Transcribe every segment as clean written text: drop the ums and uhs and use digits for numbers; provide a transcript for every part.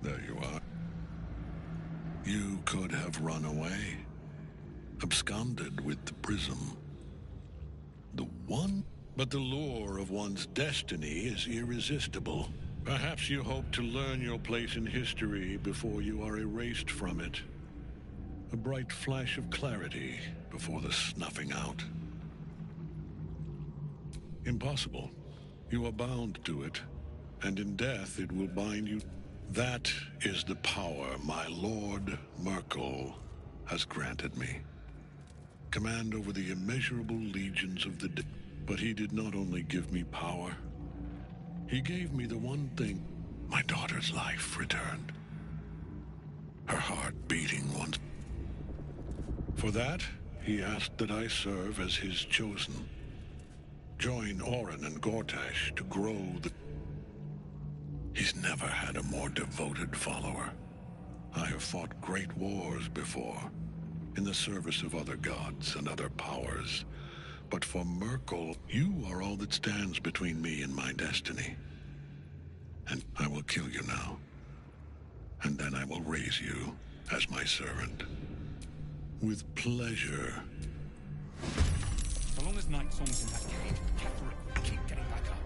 There you are. You could have run away, absconded with the prism. But the lure of one's destiny is irresistible. Perhaps you hope to learn your place in history before you are erased from it. A bright flash of clarity before the snuffing out. Impossible. You are bound to it, and in death it will bind you. That is the power my Lord Merkel has granted me. Command over the immeasurable legions of the dead. But he did not only give me power. He gave me the one thing. My daughter's life returned. Her heart beating once. For that, he asked that I serve as his chosen. Join Orin and Gortash to grow the... He's never had a more devoted follower. I have fought great wars before, in the service of other gods and other powers. But for Merkel, you are all that stands between me and my destiny. And I will kill you now. And then I will raise you as my servant. With pleasure. So long as Night Song's in that cave, Catherine, keep getting back up.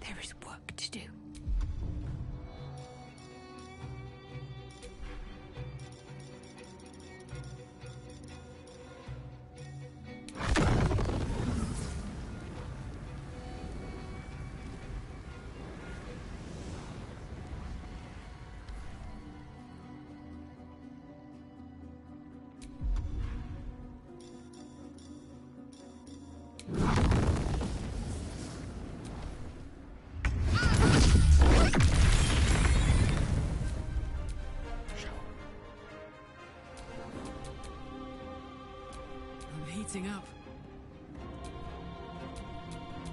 There is work to do. Heating up.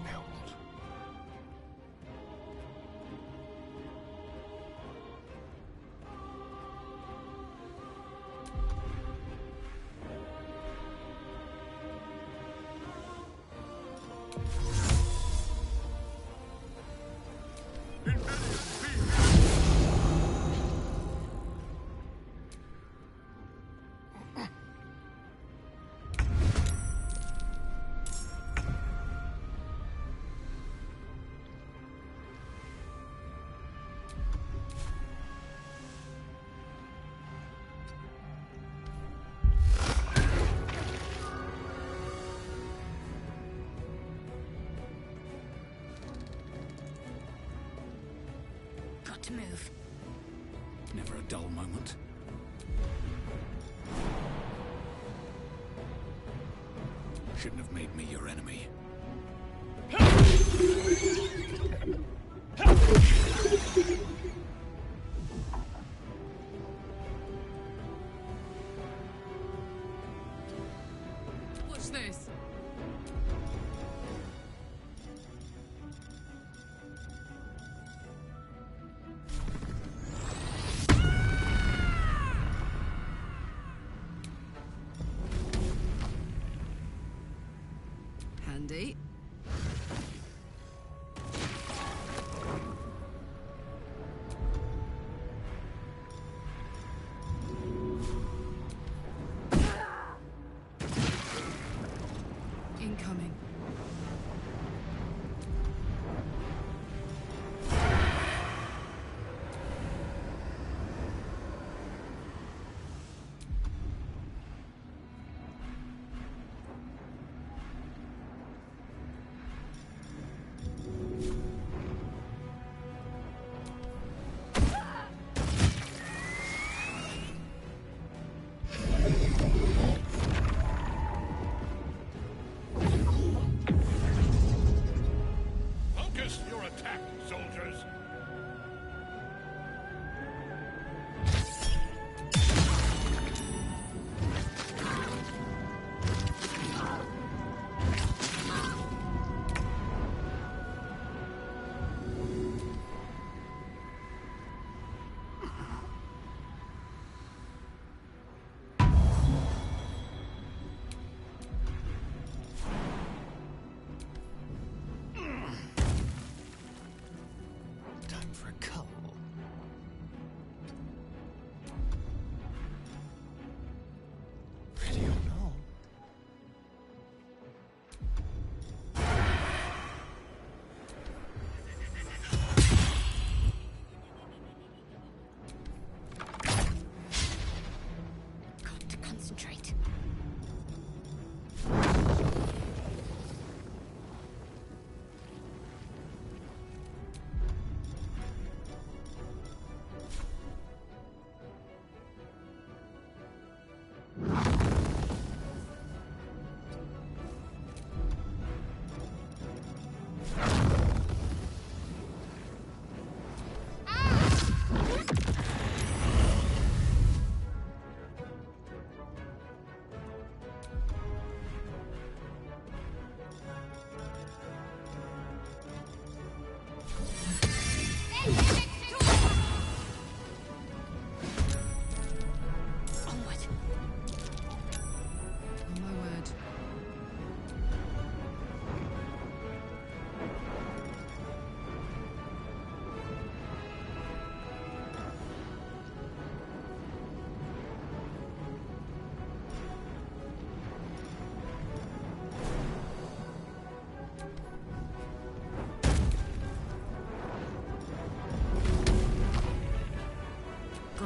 Now what? Got to move. Never a dull moment. Shouldn't have made me your enemy. Watch this. Handy.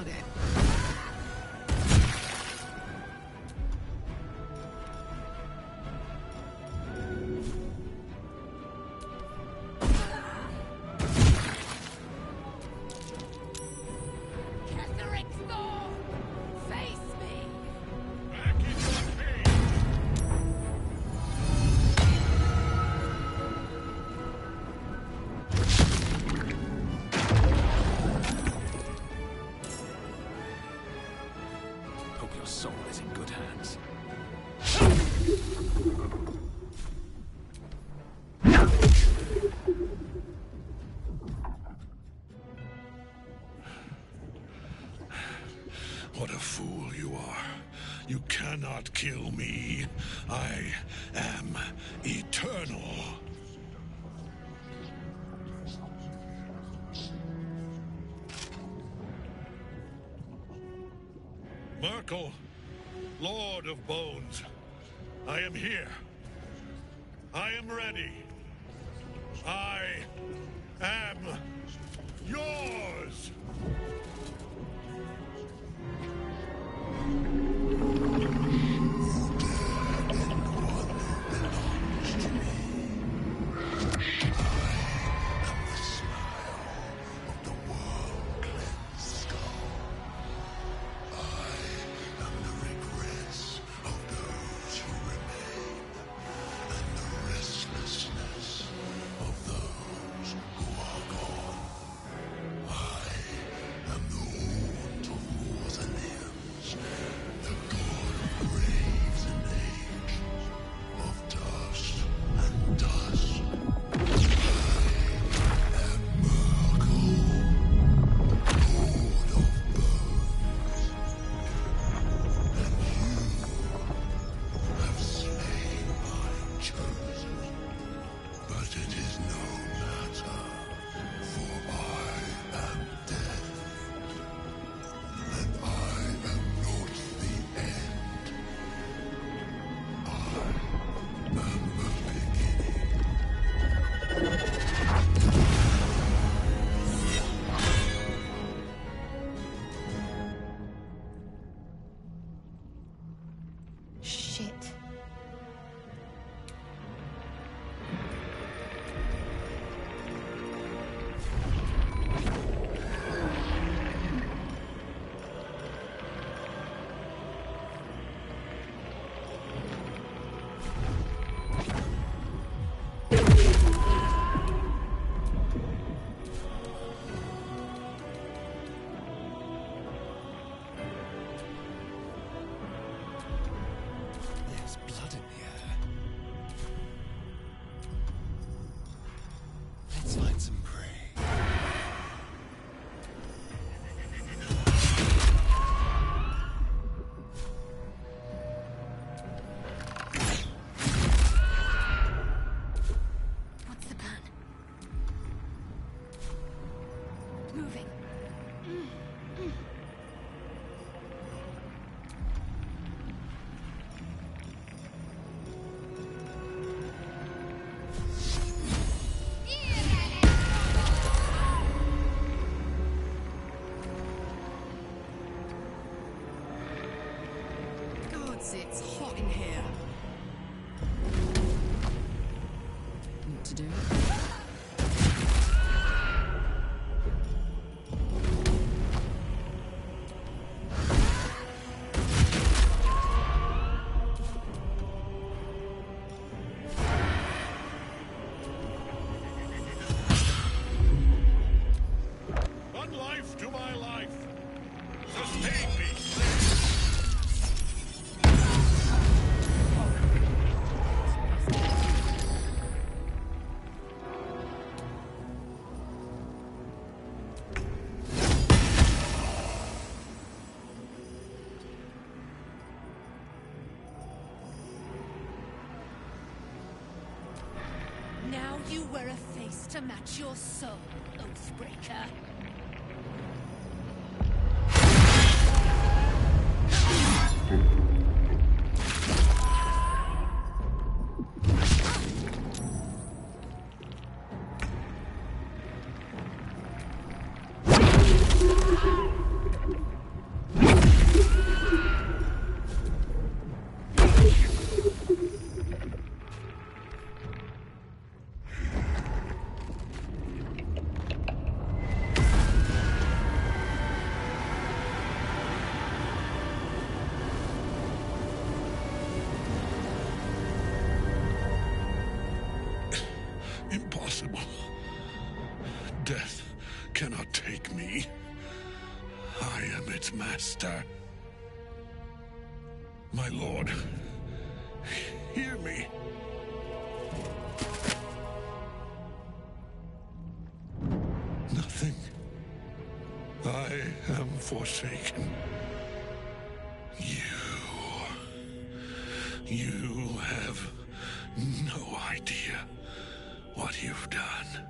Got it. Hope your soul is in good hands. What a fool you are. You cannot kill me. I am eternal. Merkel, Lord of Bones, I am here. I am ready. I am yours. Shit. There's blood in the air. Let's find some prey. What's the plan? Moving. Gods, it's hot in here. What to do? One life to my life. Sustain me. Now you wear a face to match your soul, Oathbreaker. I am its master. My lord, hear me. Nothing. I am forsaken. You have no idea what you've done.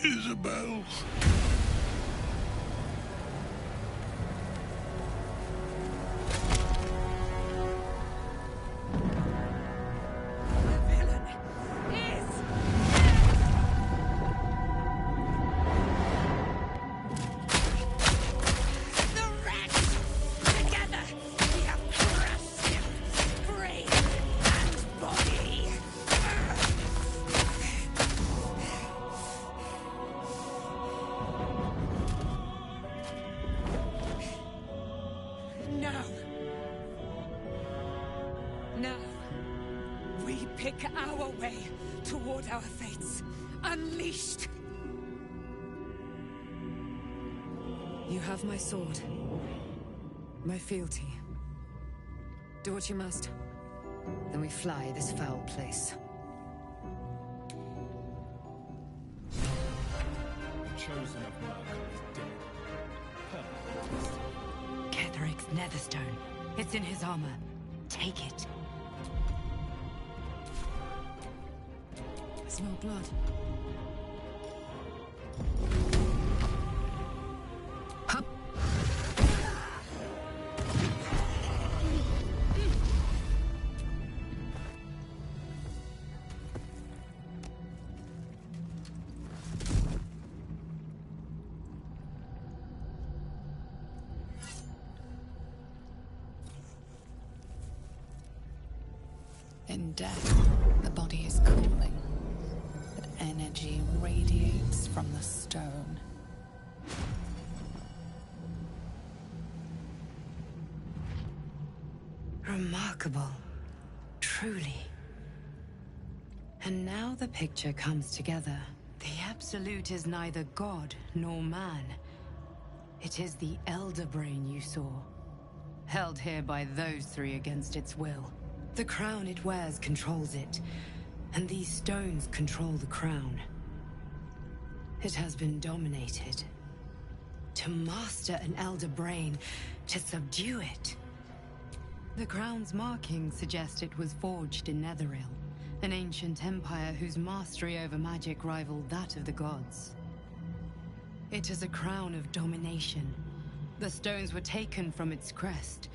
Isabel. Now, we pick our way toward our fates. Unleashed! You have my sword. My fealty. Do what you must. Then we fly this foul place. The chosen of Merkel is dead. Permanently. Ketheric's netherstone. It's in his armor. Take it. I smell blood. Hup. In death, the body is cooling, but energy radiates from the stone. Remarkable. Truly. And now the picture comes together. The Absolute is neither god nor man. It is the Elder Brain you saw, held here by those three against its will. The crown it wears controls it, and these stones control the crown. It has been dominated. To master an Elder Brain, to subdue it. The crown's markings suggest it was forged in Netheril, an ancient empire whose mastery over magic rivaled that of the gods. It is a crown of domination. The stones were taken from its crest.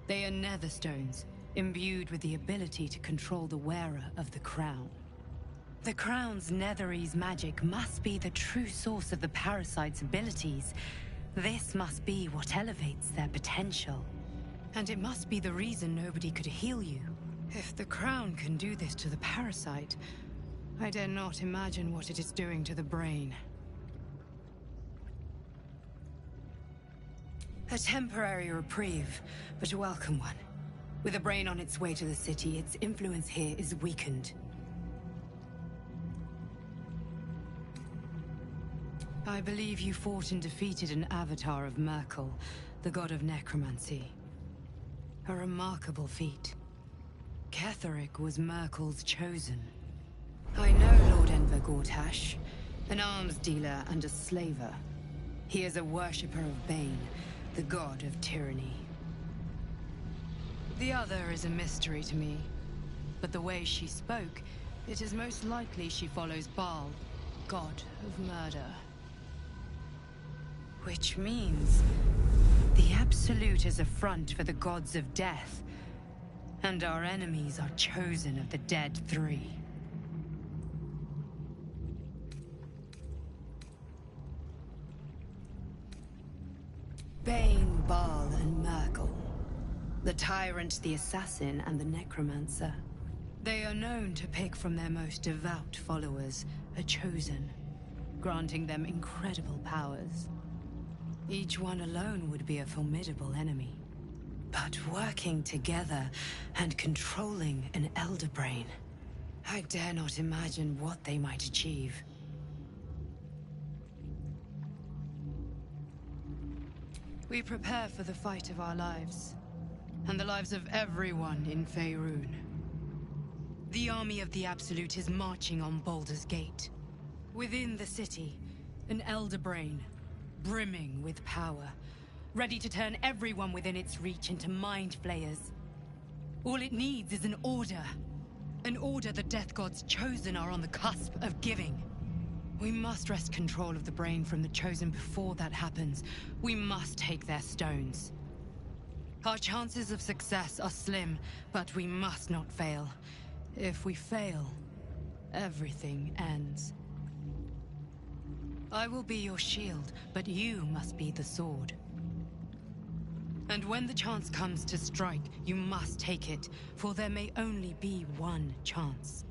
They are nether stones, imbued with the ability to control the wearer of the crown. The crown's Netherese magic must be the true source of the parasite's abilities. This must be what elevates their potential. And it must be the reason nobody could heal you. If the crown can do this to the parasite, I dare not imagine what it is doing to the brain. A temporary reprieve, but a welcome one. With a brain on its way to the city, its influence here is weakened. I believe you fought and defeated an avatar of Merkel, the god of necromancy. A remarkable feat. Ketheric was Merkel's chosen. I know Lord Enver Gortash, an arms dealer and a slaver. He is a worshipper of Bane, the god of tyranny. The other is a mystery to me, but the way she spoke, it is most likely she follows Baal, god of murder. Which means the Absolute is a front for the gods of death, and our enemies are chosen of the dead three. Bane, Baal, and Merkel. The Tyrant, the Assassin, and the Necromancer. They are known to pick from their most devout followers a chosen, granting them incredible powers. Each one alone would be a formidable enemy. But working together and controlling an Elder Brain, I dare not imagine what they might achieve. We prepare for the fight of our lives, and the lives of everyone in Faerun. The army of the Absolute is marching on Baldur's Gate. Within the city, an elder brain, brimming with power, ready to turn everyone within its reach into mind flayers. All it needs is an order. An order the Death God's chosen are on the cusp of giving. We must wrest control of the brain from the Chosen before that happens. We must take their stones. Our chances of success are slim, but we must not fail. If we fail, everything ends. I will be your shield, but you must be the sword. And when the chance comes to strike, you must take it, for there may only be one chance.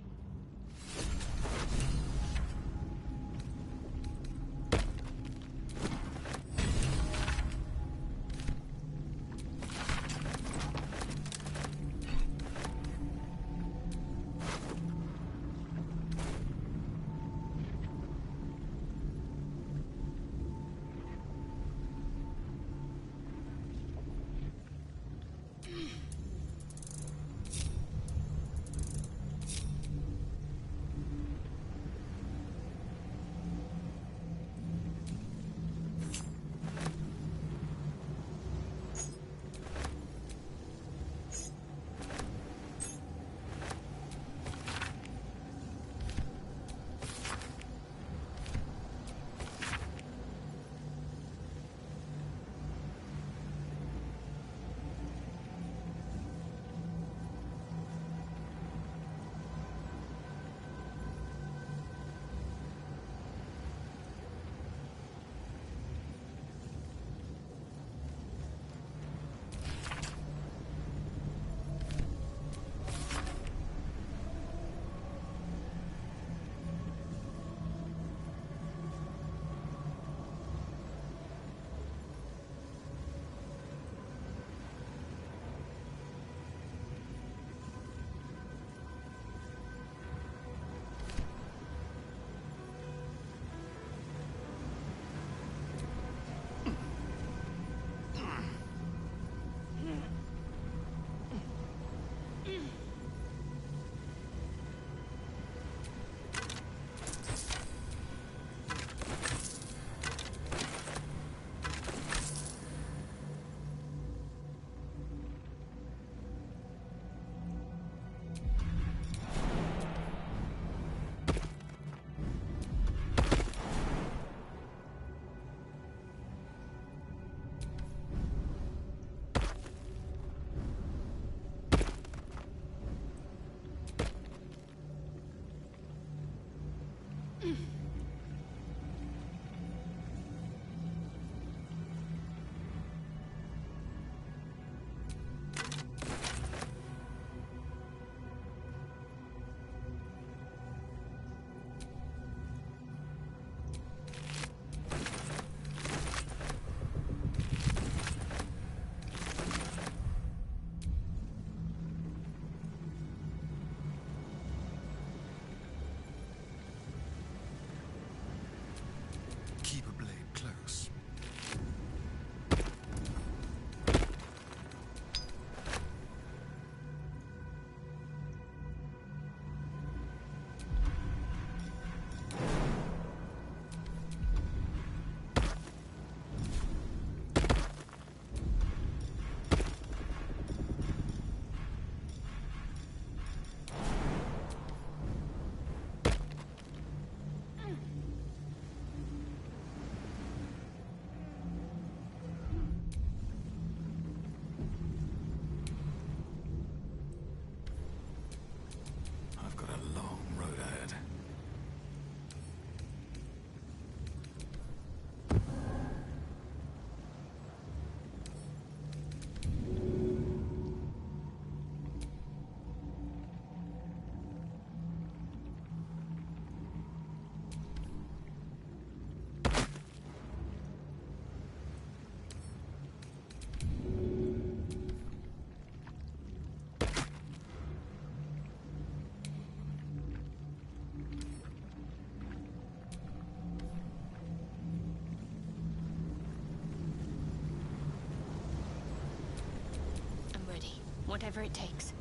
Whatever it takes.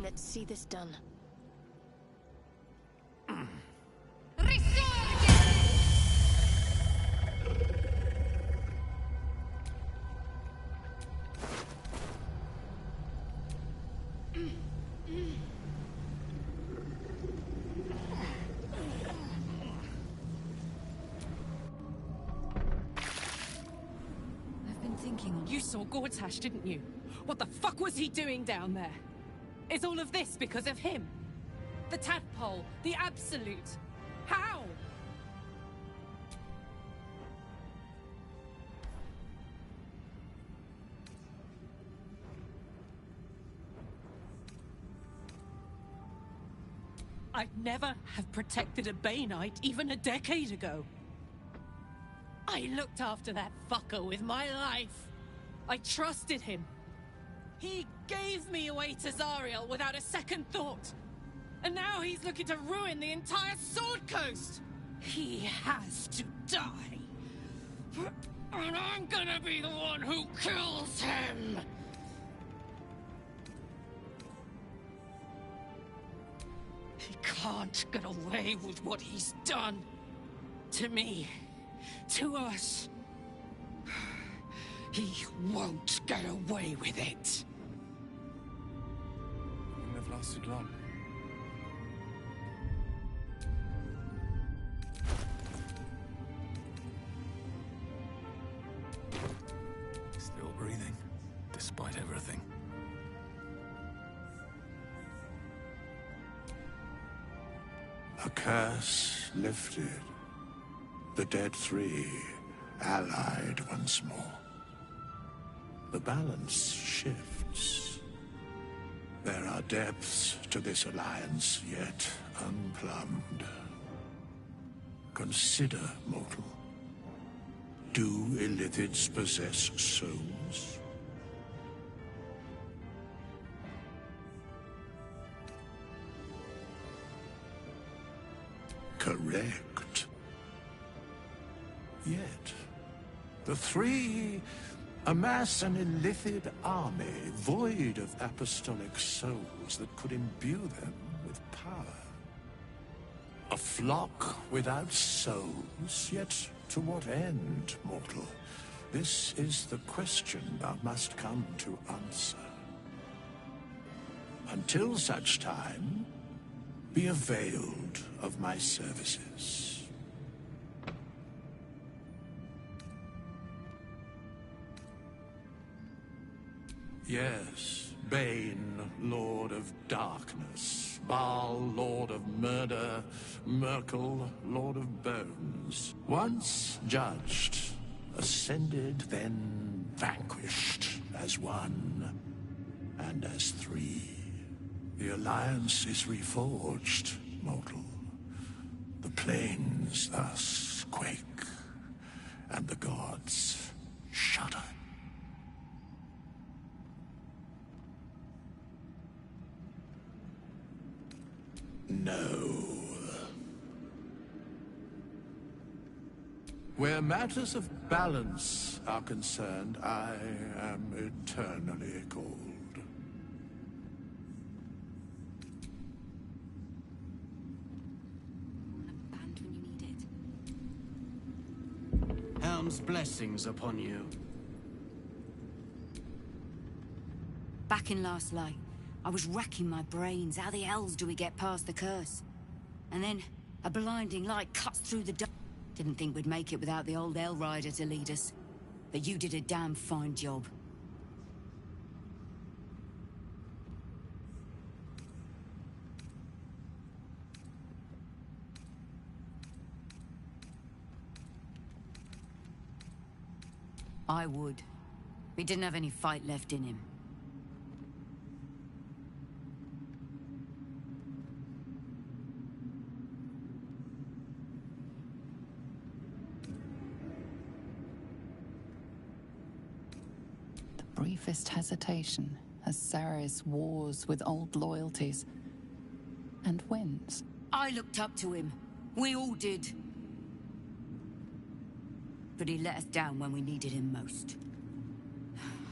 Let's see this done. I've been thinking. You saw Gortash, didn't you? What the fuck was he doing down there? Is all of this because of him? The tadpole, the absolute. How? I'd never have protected a Bay Knight even a decade ago. I looked after that fucker with my life. I trusted him. He gave me away to Zariel without a second thought. And now he's looking to ruin the entire Sword Coast. He has to die. And I'm gonna be the one who kills him. He can't get away with what he's done. To me. To us. He won't get away with it. Wouldn't have lasted long. Still breathing, despite everything. A curse lifted. The dead three allied once more. The balance shifts. There are depths to this alliance yet unplumbed. Consider, mortal. Do Illithids possess souls? Correct. Yet, the three amass an Illithid army void of apostolic souls that could imbue them with power. A flock without souls, yet to what end, mortal? This is the question thou must come to answer. Until such time, be availed of my services. Yes, Bane, Lord of Darkness, Baal, Lord of Murder, Merkel, Lord of Bones. Once judged, ascended, then vanquished as one, and as three. The Alliance is reforged, mortal. The plains thus quake, and the gods shudder. No. Where matters of balance are concerned, I am eternally cold. Band when you need it. Helm's blessings upon you. Back in last light, I was racking my brains. How the hells do we get past the curse? And then, a blinding light cuts through the dark. Didn't think we'd make it without the old Hell Rider to lead us. But you did a damn fine job. I would. He didn't have any fight left in him. Briefest hesitation as Ceres wars with old loyalties and wins. I looked up to him. We all did. But he let us down when we needed him most.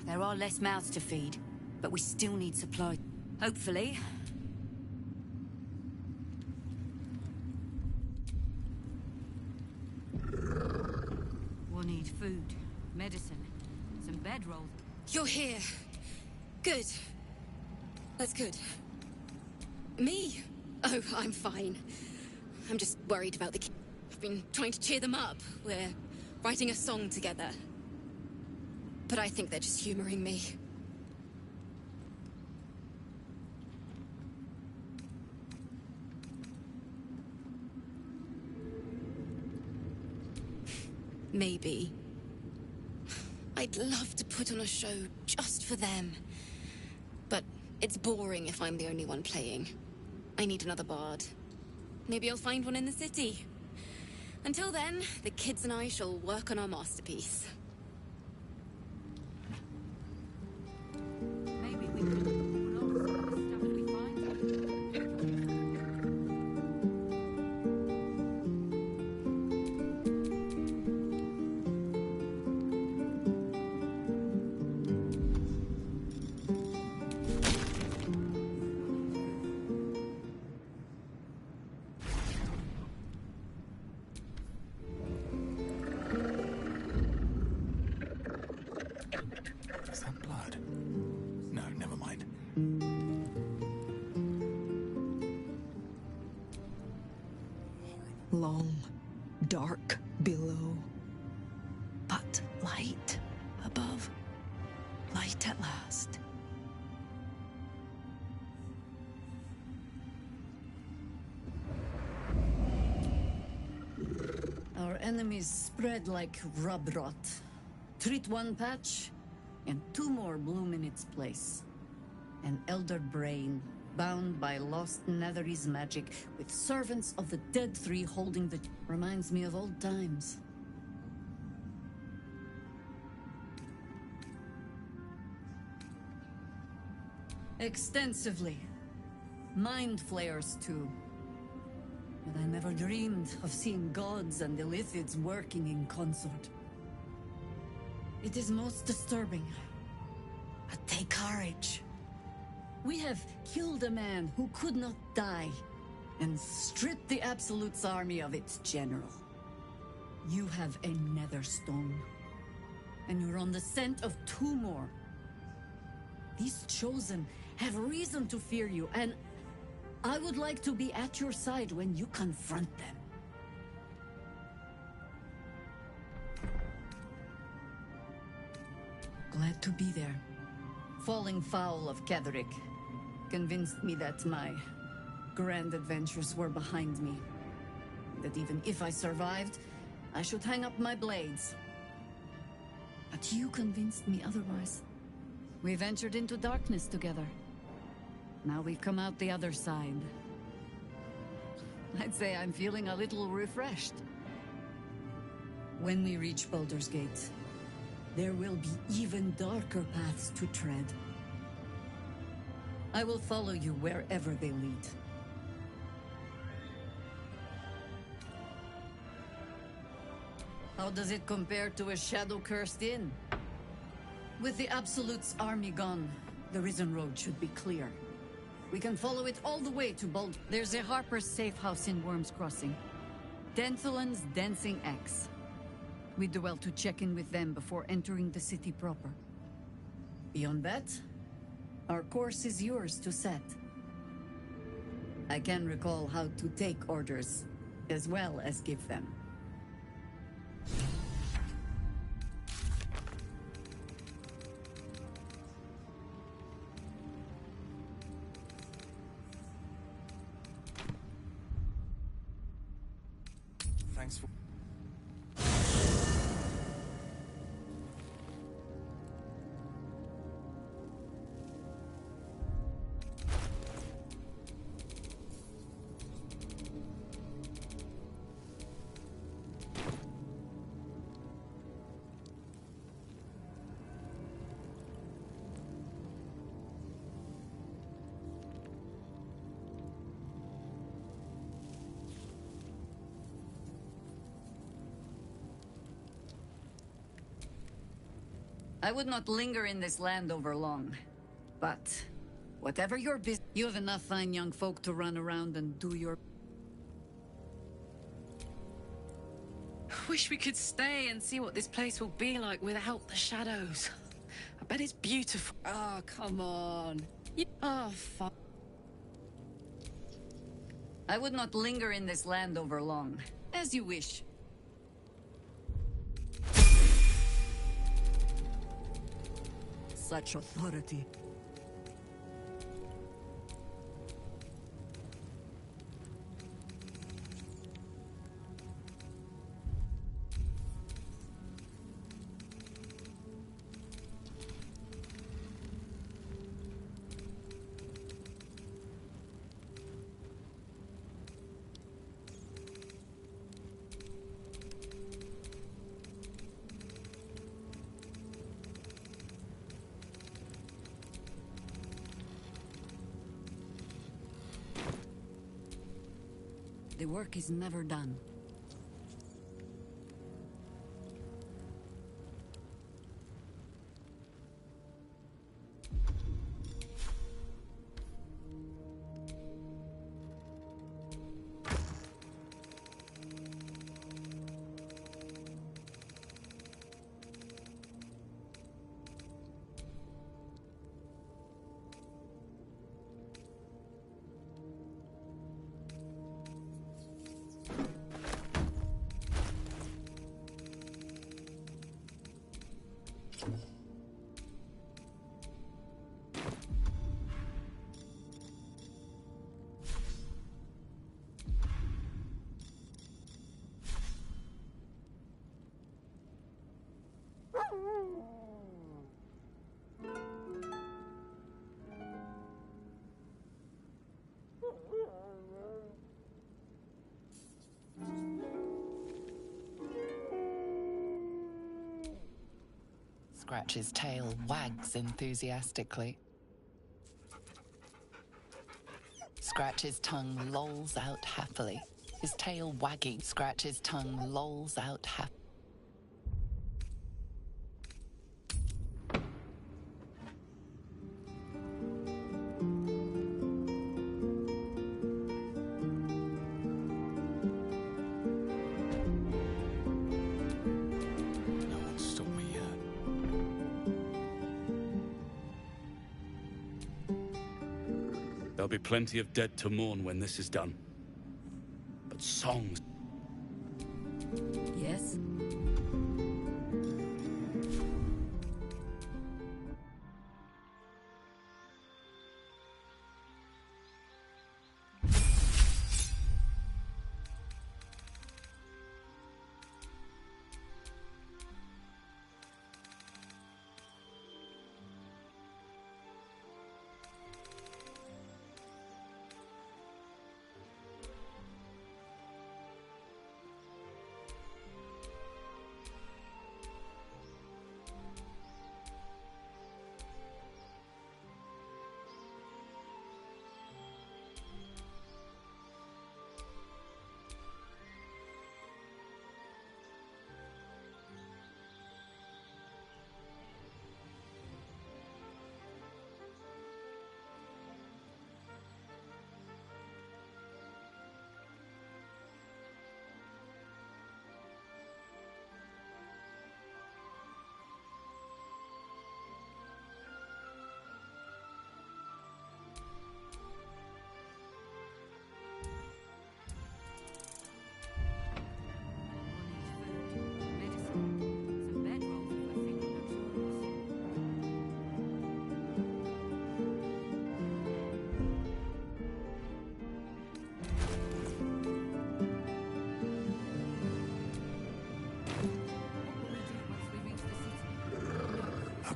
There are less mouths to feed, but we still need supply. Hopefully. We'll need food, medicine, some bedrolls. You're here. Good. That's good. Me? Oh, I'm fine. I'm just worried about the kids. I've been trying to cheer them up. We're writing a song together. But I think they're just humoring me. Maybe. I'd love to put on a show just for them. But it's boring if I'm the only one playing. I need another bard. Maybe I'll find one in the city. Until then, the kids and I shall work on our masterpiece. Maybe we could pull off some of the stuff we find. Is that blood? No, never mind. Long, dark below, but light above. Light at last. Our enemies spread like rub rot. Treat one patch, and two more bloom in its place. An elder brain, bound by lost Netherese magic, with servants of the Dead Three holding the... Reminds me of old times. Extensively. Mind flayers, too. But I never dreamed of seeing gods and Illithids working in consort. It is most disturbing. But take courage. We have killed a man who could not die, and stripped the Absolute's army of its general. You have a nether stone, and you're on the scent of two more. These chosen have reason to fear you, and I would like to be at your side when you confront them. Glad to be there. Falling foul of Ketherick convinced me that my grand adventures were behind me. That even if I survived, I should hang up my blades. But you convinced me otherwise. We ventured into darkness together. Now we've come out the other side. I'd say I'm feeling a little refreshed. When we reach Baldur's Gate, there will be even darker paths to tread. I will follow you wherever they lead. How does it compare to a shadow-cursed inn? With the Absolute's army gone, the Risen Road should be clear. We can follow it all the way to Bald. There's a Harper's safe house in Worm's Crossing. Denthalan's Dancing Axe. We'd do well to check in with them before entering the city proper. Beyond that, our course is yours to set. I can recall how to take orders, as well as give them. Thanks for... I would not linger in this land over long. But, whatever your business, you have enough fine young folk to run around and do your... Wish we could stay and see what this place will be like without the shadows. I bet it's beautiful. Oh, come on. Oh, fuck. I would not linger in this land over long. As you wish. Such authority. The work is never done. Scratch's tail wags enthusiastically. Scratch's tongue lolls out happily. His tail wagging. Scratch's tongue lolls out happily. There'll be plenty of dead to mourn when this is done. But songs... Yes?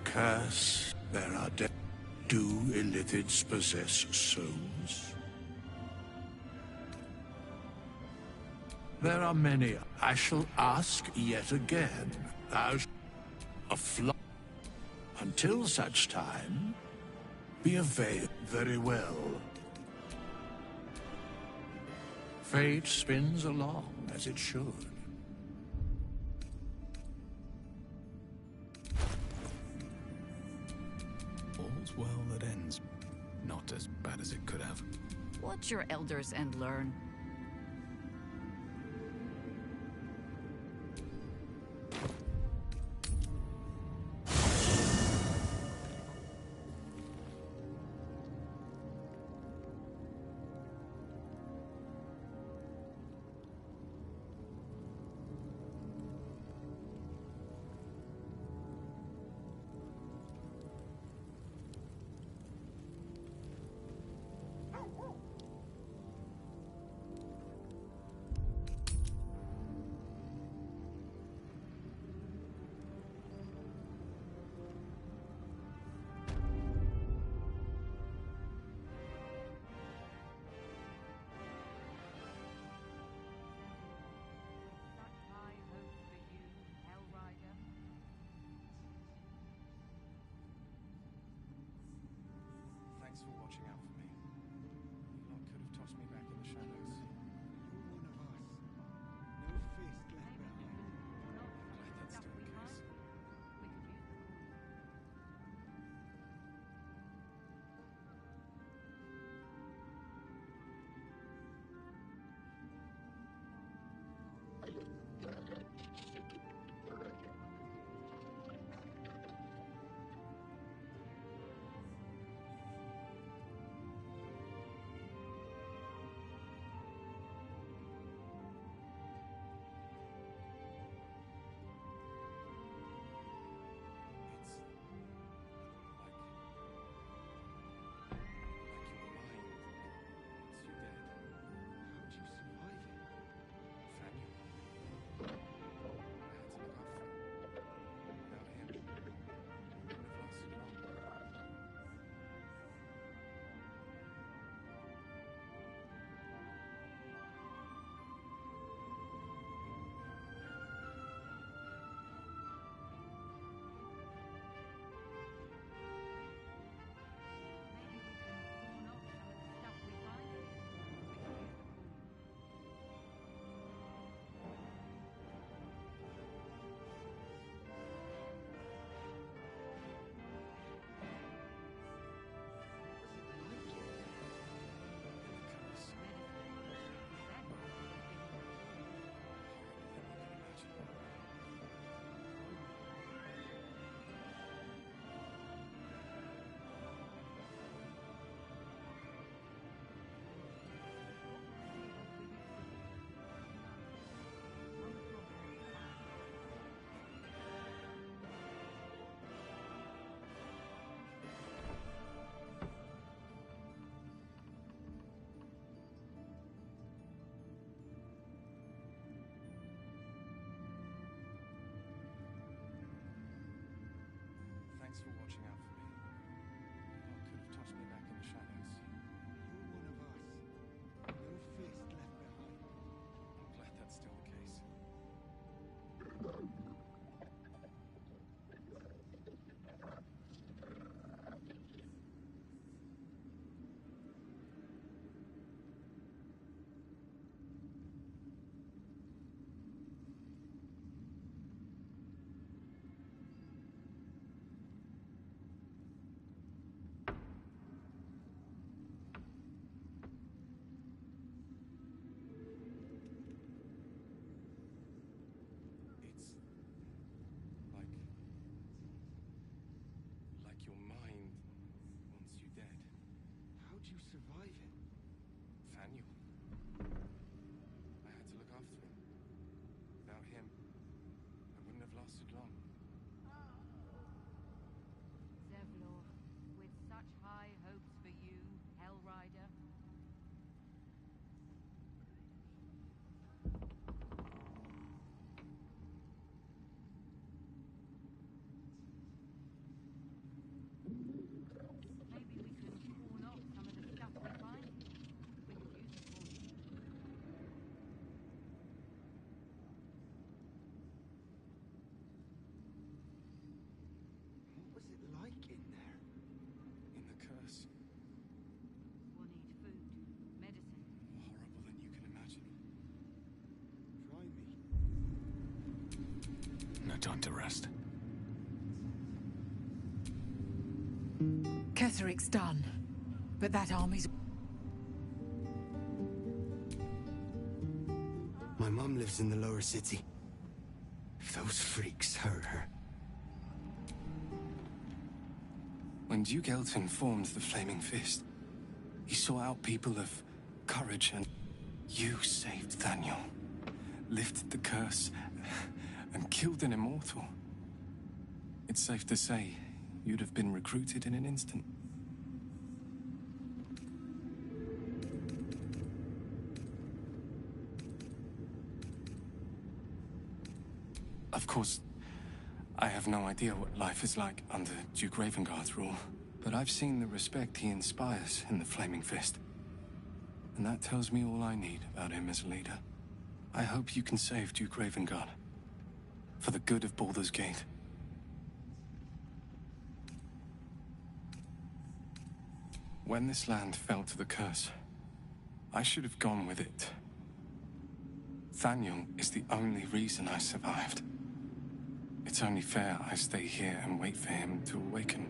curse, there are do Illithids possess souls? There are many. I shall ask yet again. A flock. Until such time, be availed. Very well. Fate spins along as it should. All's well that ends. Not as bad as it could have. Watch your elders and learn. Thanks for watching out for me. Lot could have tossed me back in the shadows. You're one of us. No fist left behind. I'm glad that's still the case. Thanks for watching out for me. Lot could have tossed me back in the shadows. You're one of us. No fist left behind. I'm glad that's still the case. time to rest. Ketheric's done, but that army's... My mum lives in the lower city. If those freaks hurt her... When Duke Elton formed the Flaming Fist, he sought out people of courage, and you saved Daniel, lifted the curse, and killed an immortal. It's safe to say you'd have been recruited in an instant. Of course, I have no idea what life is like under Duke Ravengard's rule, but I've seen the respect he inspires in the Flaming Fist. And that tells me all I need about him as a leader. I hope you can save Duke Ravengard, for the good of Baldur's Gate. When this land fell to the curse, I should have gone with it. Thaniel is the only reason I survived. It's only fair I stay here and wait for him to awaken.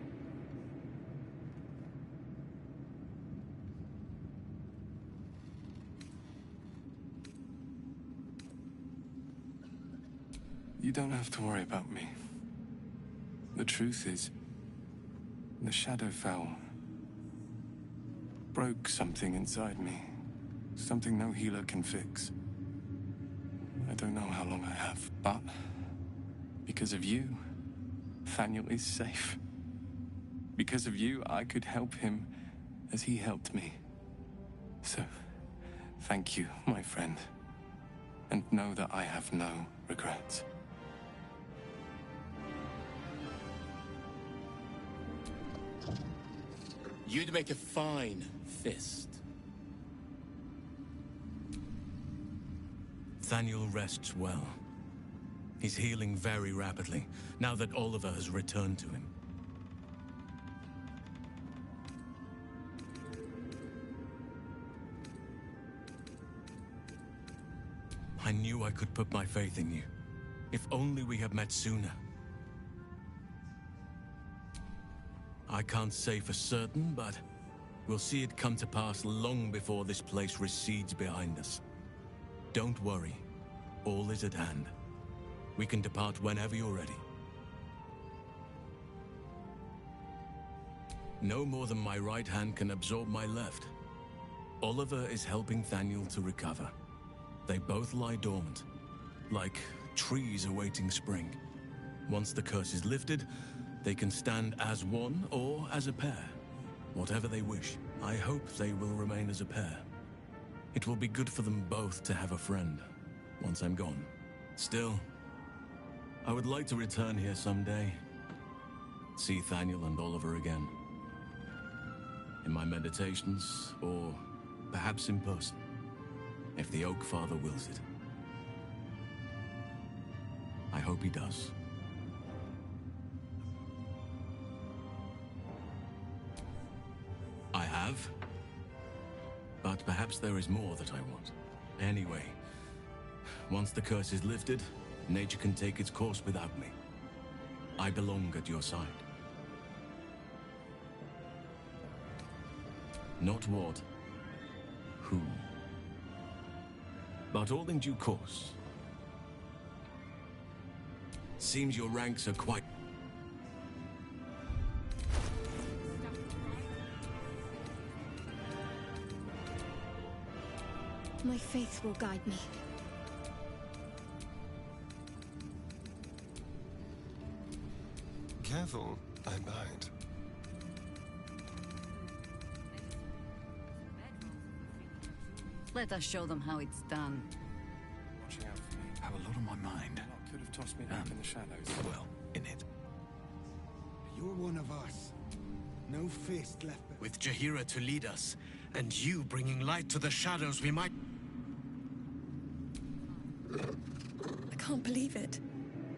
You don't have to worry about me. The truth is, the shadow fell. Broke something inside me. Something no healer can fix. I don't know how long I have, but because of you, Thaniel is safe. Because of you, I could help him as he helped me. So, thank you, my friend. And know that I have no regrets. You'd make a fine fist. Thaniel rests well. He's healing very rapidly, now that Oliver has returned to him. I knew I could put my faith in you. If only we had met sooner. I can't say for certain, but we'll see it come to pass long before this place recedes behind us. Don't worry. All is at hand. We can depart whenever you're ready. No more than my right hand can absorb my left. Oliver is helping Thaniel to recover. They both lie dormant, like trees awaiting spring. Once the curse is lifted, they can stand as one or as a pair. Whatever they wish. I hope they will remain as a pair. It will be good for them both to have a friend, once I'm gone. Still, I would like to return here someday. See Thaniel and Oliver again. In my meditations, or perhaps in person, if the Oak Father wills it. I hope he does. I have. But perhaps there is more that I want. Anyway, once the curse is lifted, nature can take its course without me. I belong at your side. Not what, who, but all in due course. Seems your ranks are quite... My faith will guide me. Careful, I bite. Let us show them how it's done. Watching out for me. I have a lot on my mind. Lot could have tossed me back in the shadows. Well, in it. You're one of us. No fist left. With Jaheira to lead us, and you bringing light to the shadows, we might... I can't believe it.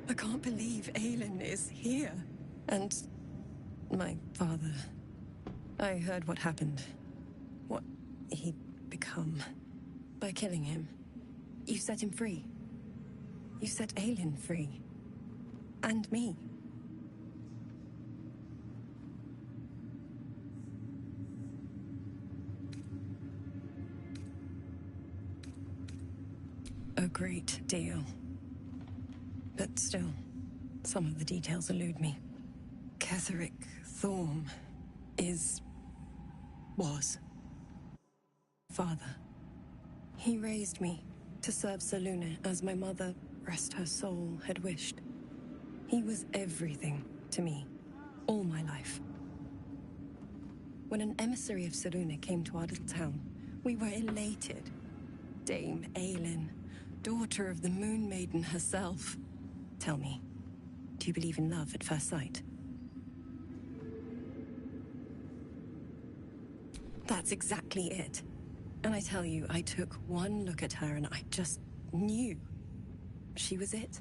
I can't believe Aelin is here. And my father. I heard what happened. What he'd become. By killing him. You set him free. You set Aelin free. And me. A great deal. But still, some of the details elude me. Ketheric Thorm was father. He raised me to serve Selûne as my mother, rest her soul, had wished. He was everything to me, all my life. When an emissary of Selûne came to our little town, we were elated. Dame Aelin, daughter of the Moon Maiden herself. Tell me, do you believe in love at first sight? That's exactly it. And I tell you, I took one look at her and I just knew she was it.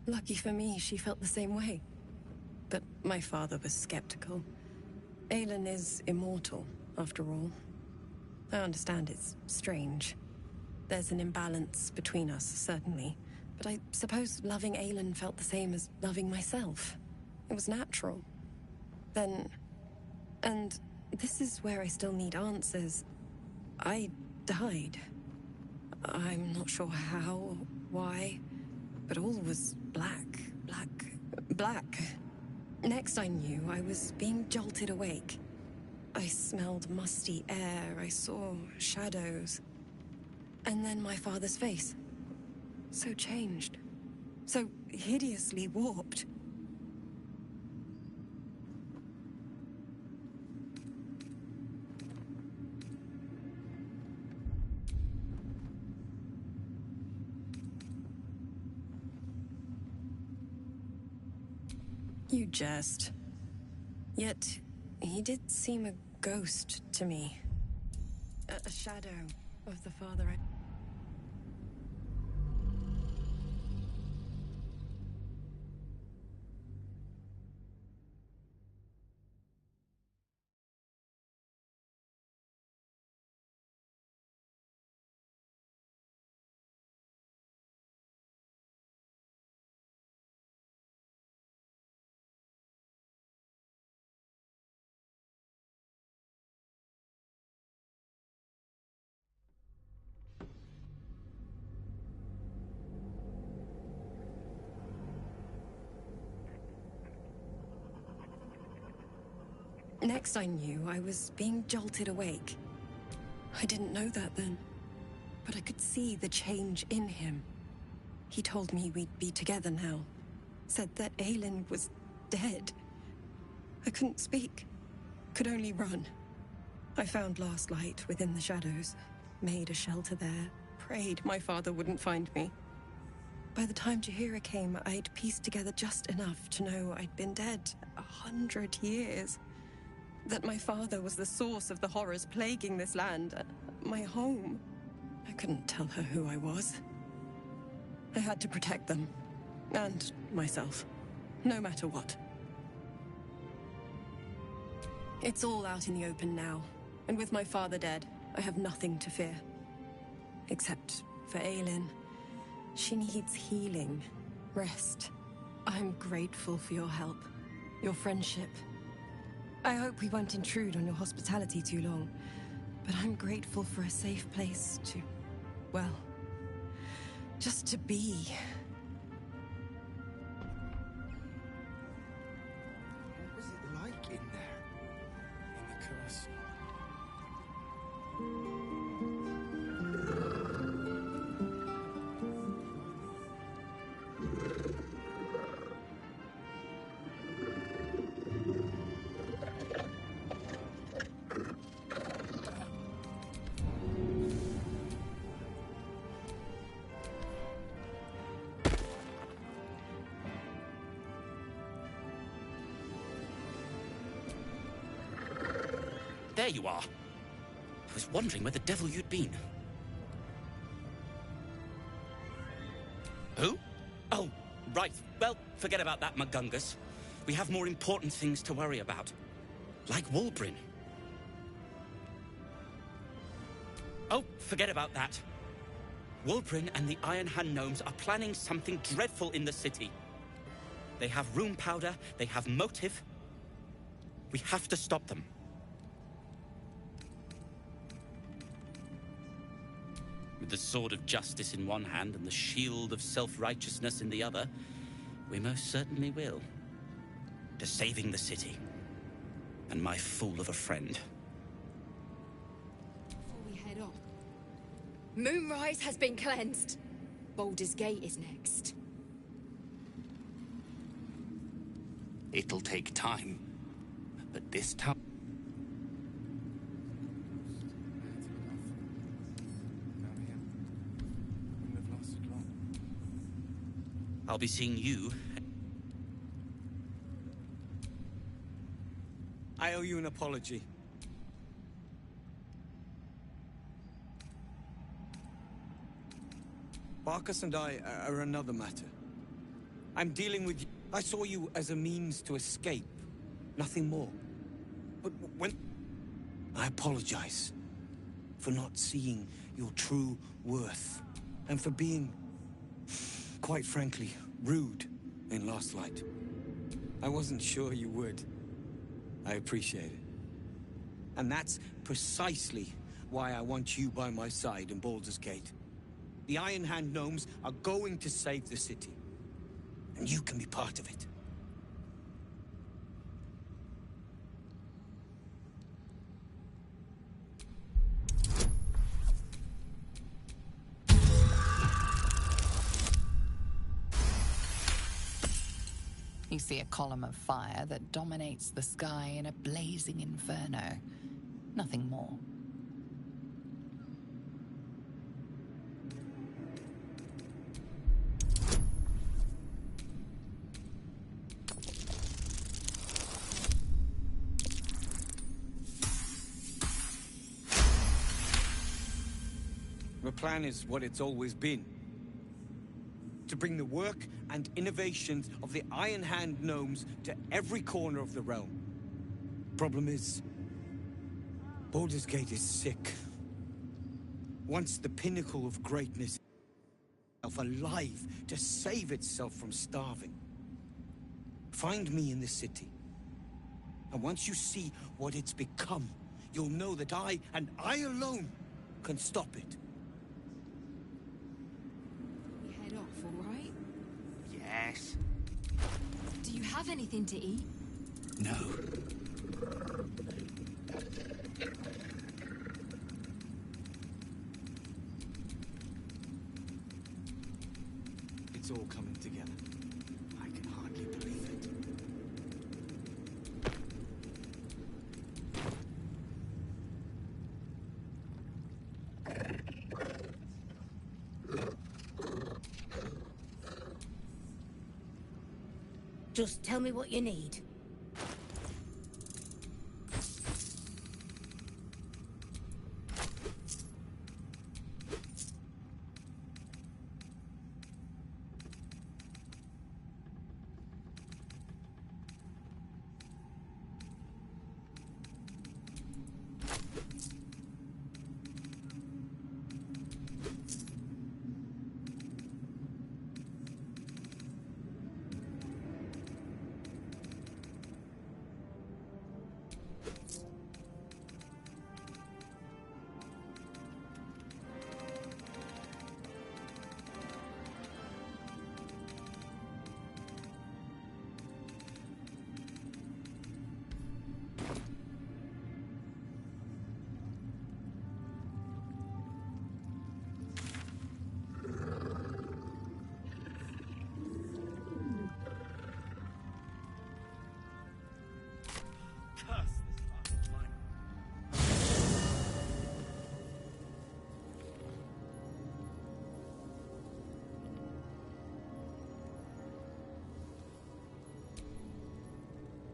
Lucky for me, she felt the same way. But my father was skeptical. Aelin is immortal, after all. I understand it's strange. There's an imbalance between us, certainly. But I suppose loving Aelin felt the same as loving myself. It was natural. Then... and this is where I still need answers. I died. I'm not sure how, why, but all was black. Next I knew, I was being jolted awake. I smelled musty air, I saw shadows. And then my father's face. So changed. So hideously warped. You jest. Yet, he did seem a ghost to me. A shadow of the father I... Next I knew, I was being jolted awake. I didn't know that then, but I could see the change in him. He told me we'd be together now. Said that Aelin was dead. I couldn't speak, could only run. I found last light within the shadows, made a shelter there, prayed my father wouldn't find me. By the time Jaheira came, I'd pieced together just enough to know I'd been dead 100 years. That my father was the source of the horrors plaguing this land, my home. I couldn't tell her who I was. I had to protect them, and myself, no matter what. It's all out in the open now, and with my father dead, I have nothing to fear. Except for Aelin. She needs healing, rest. I'm grateful for your help, your friendship. I hope we won't intrude on your hospitality too long, but I'm grateful for a safe place to, well, just to be. What was it like in there? In the curse? There you are. I was wondering where the devil you'd been. Who? Oh, right. Well, forget about that, Magungus. We have more important things to worry about. Like Wulbrin. Oh, forget about that. Wulbrin and the Iron Hand Gnomes are planning something dreadful in the city. They have rune powder, they have motive. We have to stop them. With the sword of justice in one hand and the shield of self-righteousness in the other, we most certainly will. To saving the city. And my fool of a friend. Before we head on, Moonrise has been cleansed. Baldur's Gate is next. It'll take time. But this time... I'll be seeing you. I owe you an apology. Barkas and I are another matter. I'm dealing with you. I saw you as a means to escape, nothing more. But when... I apologize for not seeing your true worth, and for being, quite frankly, rude in Last Light. I wasn't sure you would. I appreciate it. And that's precisely why I want you by my side in Baldur's Gate. The Iron Hand gnomes are going to save the city. And you can be part of it. You see a column of fire that dominates the sky in a blazing inferno. Nothing more. The plan is what it's always been. To bring the work and innovations of the Iron Hand gnomes to every corner of the realm. Problem is, Baldur's Gate is sick. Once the pinnacle of greatness, alive to save itself from starving. Find me in the city. And once you see what it's become, you'll know that I, and I alone, can stop it. Head off, all right? Yes. Do you have anything to eat? No. It's all coming together. I can hardly believe it. Just tell me what you need.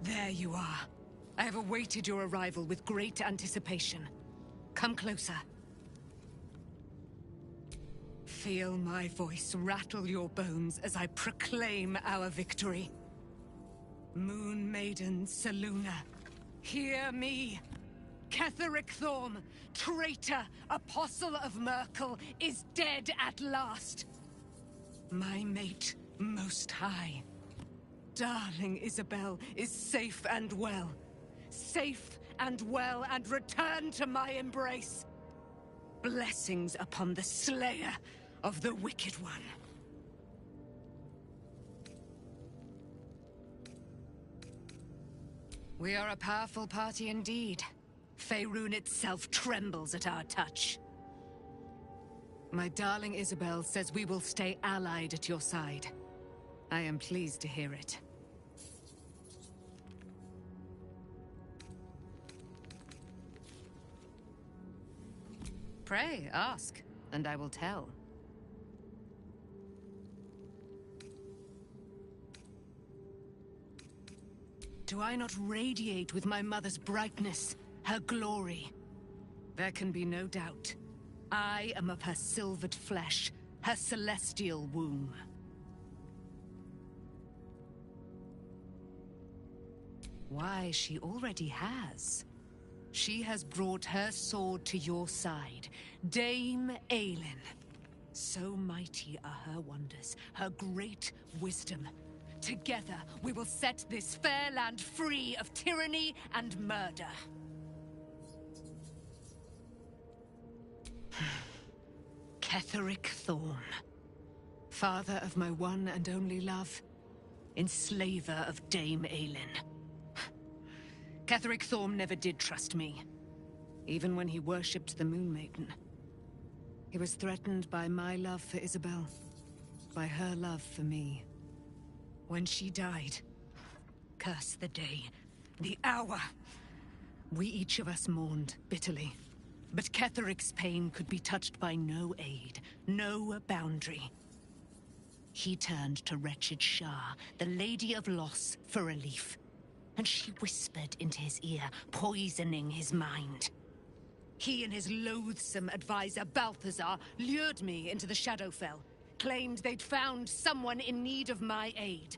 There you are. I have awaited your arrival with great anticipation. Come closer. Feel my voice rattle your bones as I proclaim our victory. Moon Maiden Selûne, hear me. Ketheric Thorm, traitor, apostle of Myrkul, is dead at last. My mate, Most High. darling Isabel is safe and well. Safe and well, and return to my embrace. Blessings upon the slayer of the Wicked One. We are a powerful party indeed. Faerun itself trembles at our touch. My darling Isabel says we will stay allied at your side. I am pleased to hear it. Pray, ask, and I will tell. Do I not radiate with my mother's brightness, her glory? There can be no doubt. I am of her silvered flesh, her celestial womb. Why, she already has. She has brought her sword to your side, Dame Aelin. So mighty are her wonders, her great wisdom. Together, we will set this fair land free of tyranny and murder. Ketheric Thorm, father of my one and only love, enslaver of Dame Aelin. Ketheric Thorm never did trust me, even when he worshipped the Moon Maiden. He was threatened by my love for Isabel, by her love for me. When she died, curse the day, the hour. We each of us mourned bitterly. But Ketheric's pain could be touched by no aid, no boundary. He turned to wretched Shah, the Lady of Loss, for relief. And she whispered into his ear, poisoning his mind. He and his loathsome advisor, Balthazar, lured me into the Shadowfell, claimed they'd found someone in need of my aid.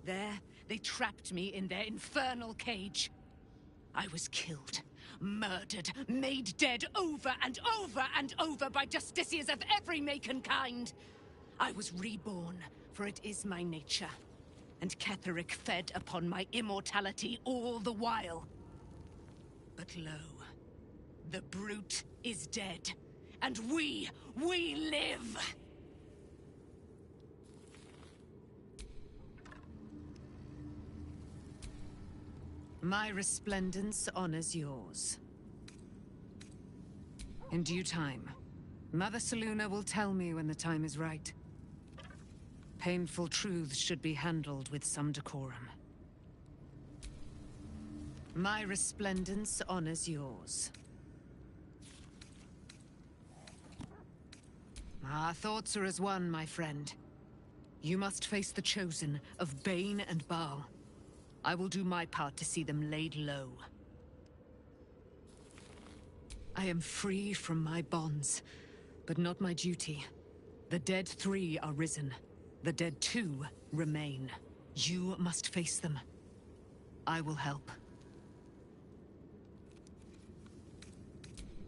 There, they trapped me in their infernal cage. I was killed, murdered, made dead over and over and over by justiciars of every make and kind. I was reborn, for it is my nature. And Ketheric fed upon my immortality all the while. But lo, the brute is dead, and we live! My resplendence honors yours. In due time, Mother Selûne will tell me when the time is right. Painful truths should be handled with some decorum. My resplendence honors yours. Our thoughts are as one, my friend. You must face the Chosen of Bane and Baal. I will do my part to see them laid low. I am free from my bonds, but not my duty. The dead 3 are risen. The dead 2 remain. You must face them. I will help.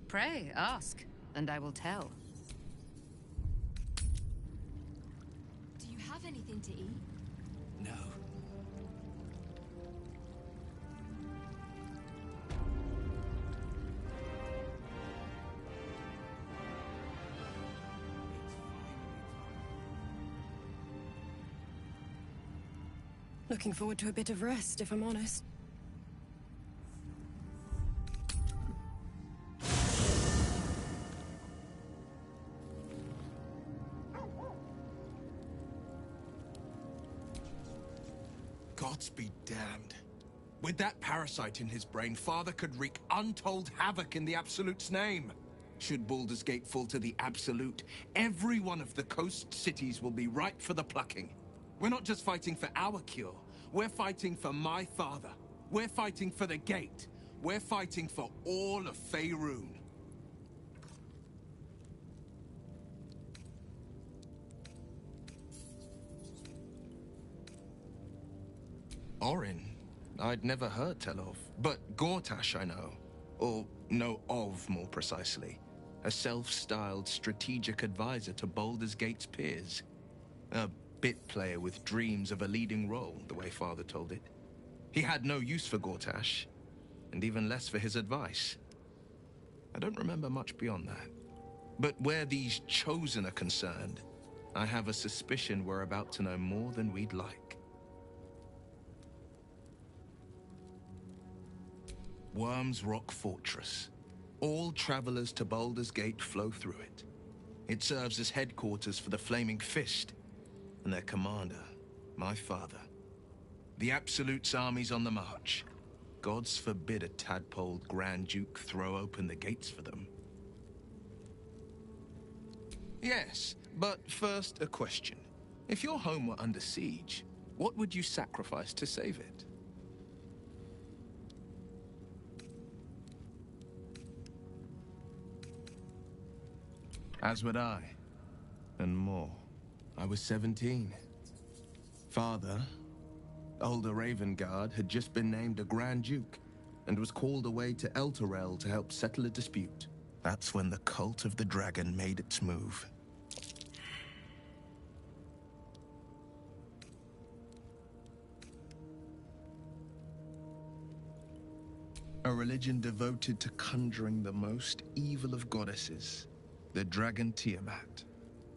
Pray, ask, and I will tell. Do you have anything to eat? No. Looking forward to a bit of rest, if I'm honest. Gods be damned. With that parasite in his brain, Father could wreak untold havoc in the Absolute's name. Should Baldur's Gate fall to the Absolute, every one of the coast cities will be ripe for the plucking. We're not just fighting for our cure. We're fighting for my father. We're fighting for the Gate. We're fighting for all of Faerun. Orin, I'd never heard tell of, but Gortash I know. Or know of, more precisely. A self-styled strategic advisor to Baldur's Gate's peers. A bit player with dreams of a leading role, the way Father told it. He had no use for Gortash, and even less for his advice. I don't remember much beyond that. But where these Chosen are concerned, I have a suspicion we're about to know more than we'd like. Worm's Rock Fortress. All travelers to Baldur's Gate flow through it. It serves as headquarters for the Flaming Fist, and their commander, my father. The Absolute's army's on the march. Gods forbid a tadpoled Grand Duke throw open the gates for them. Yes, but first a question. If your home were under siege, what would you sacrifice to save it? As would I, and more. I was 17. Father, older Ravengard, had just been named a Grand Duke and was called away to Elturel to help settle a dispute. That's when the Cult of the Dragon made its move. A religion devoted to conjuring the most evil of goddesses, the dragon Tiamat.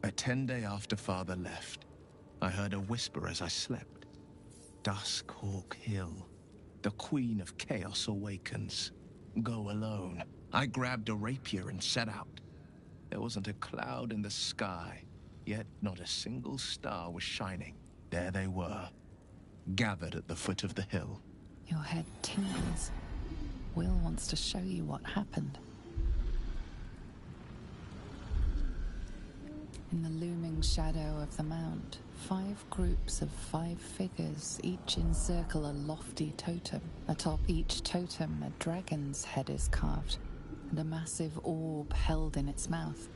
A 10-day after Father left, I heard a whisper as I slept. Duskhawk Hill. The Queen of Chaos awakens. Go alone. I grabbed a rapier and set out. There wasn't a cloud in the sky, yet not a single star was shining. There they were, gathered at the foot of the hill. Your head tingles. Will wants to show you what happened. In the looming shadow of the mount, 5 groups of 5 figures each encircle a lofty totem. Atop each totem, a dragon's head is carved, and a massive orb held in its mouth.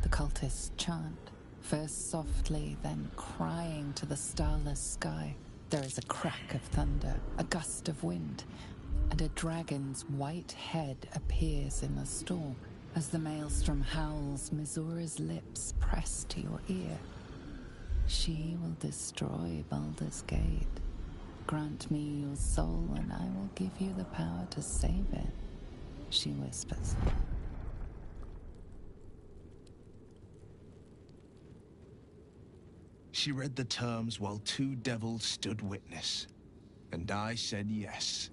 The cultists chant, first softly, then crying to the starless sky. There is a crack of thunder, a gust of wind, and a dragon's white head appears in the storm. As the maelstrom howls, Mizora's lips press to your ear. She will destroy Baldur's Gate. Grant me your soul, and I will give you the power to save it, she whispers. She read the terms while 2 devils stood witness, and I said yes.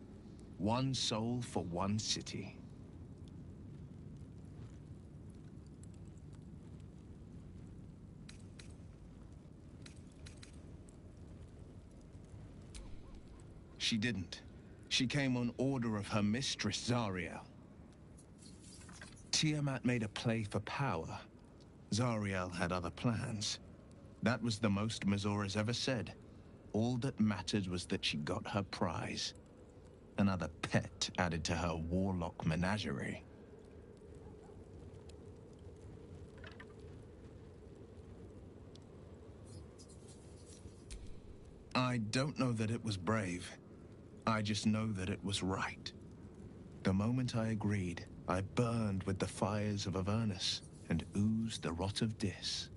1 soul for 1 city. She didn't. She came on order of her mistress, Zariel. Tiamat made a play for power. Zariel had other plans. That was the most Mizora's ever said. All that mattered was that she got her prize. Another pet added to her warlock menagerie. I don't know that it was brave. I just know that it was right. The moment I agreed, I burned with the fires of Avernus and oozed the rot of Dis.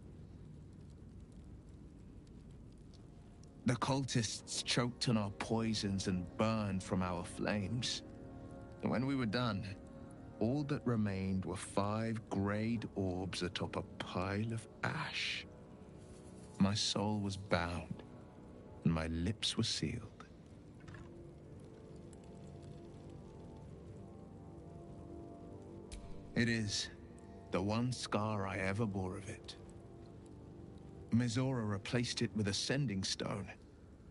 The cultists choked on our poisons and burned from our flames. And when we were done, all that remained were 5 grayed orbs atop a pile of ash. My soul was bound, and my lips were sealed. It is the one scar I ever bore of it. Mizora replaced it with a sending stone.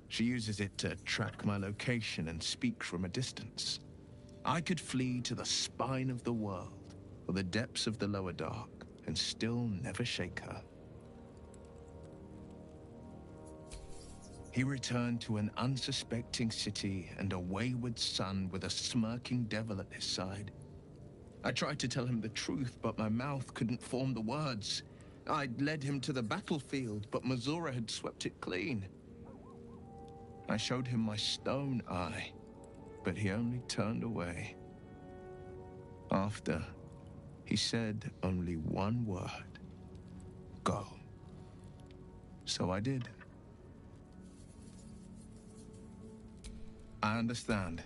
She uses it to track my location and speak from a distance. I could flee to the spine of the world, or the depths of the lower dark, and still never shake her. He returned to an unsuspecting city and a wayward son with a smirking devil at his side. I tried to tell him the truth, but my mouth couldn't form the words. I'd led him to the battlefield, but Mizora had swept it clean. I showed him my stone eye, but he only turned away. After, he said only one word. Go. So I did. I understand.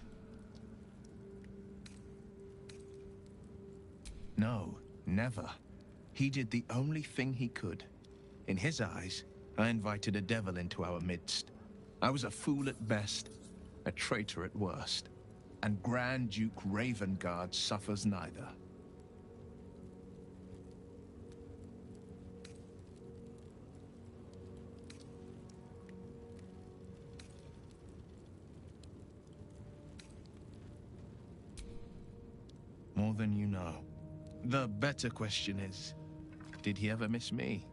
No, never. He did the only thing he could. In his eyes, I invited a devil into our midst. I was a fool at best, a traitor at worst. And Grand Duke Ravengard suffers neither. More than you know. The better question is, did he ever miss me?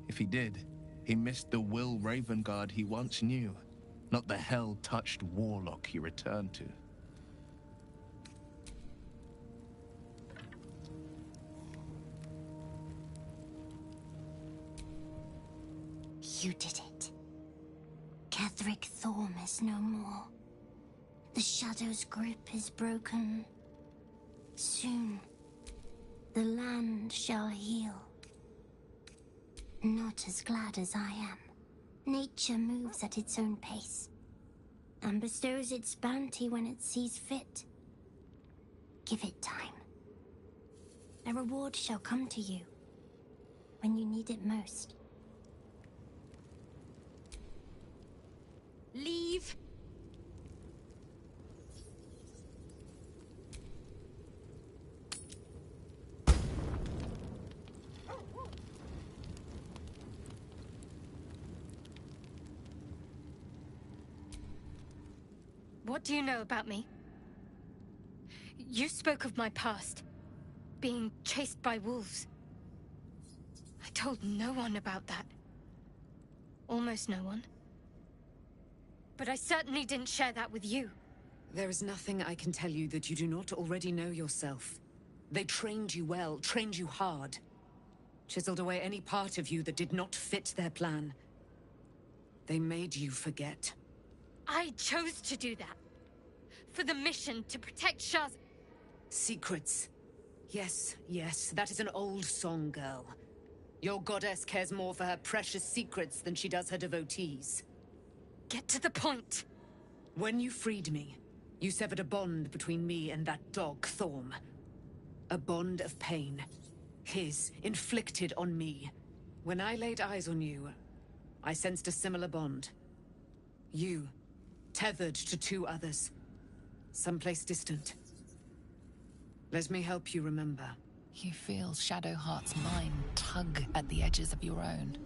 If he did, he missed the Will Ravengard he once knew, not the hell-touched warlock he returned to. You did it. Catherick Thorm is no more. The Shadow's grip is broken. Soon, the land shall heal. Not as glad as I am. Nature moves at its own pace, and bestows its bounty when it sees fit. Give it time. A reward shall come to you, when you need it most. Leave! What do you know about me? You spoke of my past, being chased by wolves. I told no one about that. Almost no one. But I certainly didn't share that with you. There is nothing I can tell you that you do not already know yourself. They trained you well, trained you hard. Chiseled away any part of you that did not fit their plan. They made you forget. I chose to do that. For the mission to protect Shaz. Secrets. Yes, yes, that is an old song, girl. Your goddess cares more for her precious secrets than she does her devotees. Get to the point. When you freed me, you severed a bond between me and that dog, Thorm. A bond of pain. His, inflicted on me. When I laid eyes on you, I sensed a similar bond. You, tethered to two others. Someplace distant. Let me help you remember. You feel Shadowheart's mind tug at the edges of your own.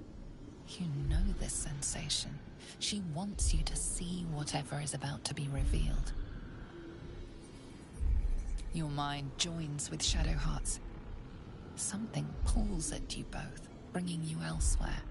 You know this sensation. She wants you to see whatever is about to be revealed. Your mind joins with Shadowheart's. Something pulls at you both, bringing you elsewhere.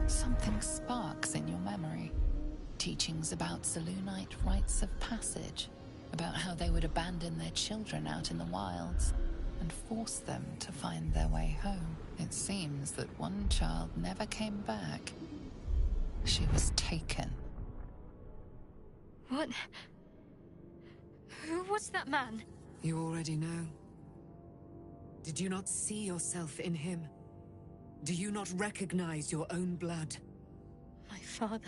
Something sparks in your memory. Teachings about Selûnite rites of passage, about how they would abandon their children out in the wilds and force them to find their way home. It seems that one child never came back. She was taken. What? Who was that man? You already know. Did you not see yourself in him? Do you not recognize your own blood? My father.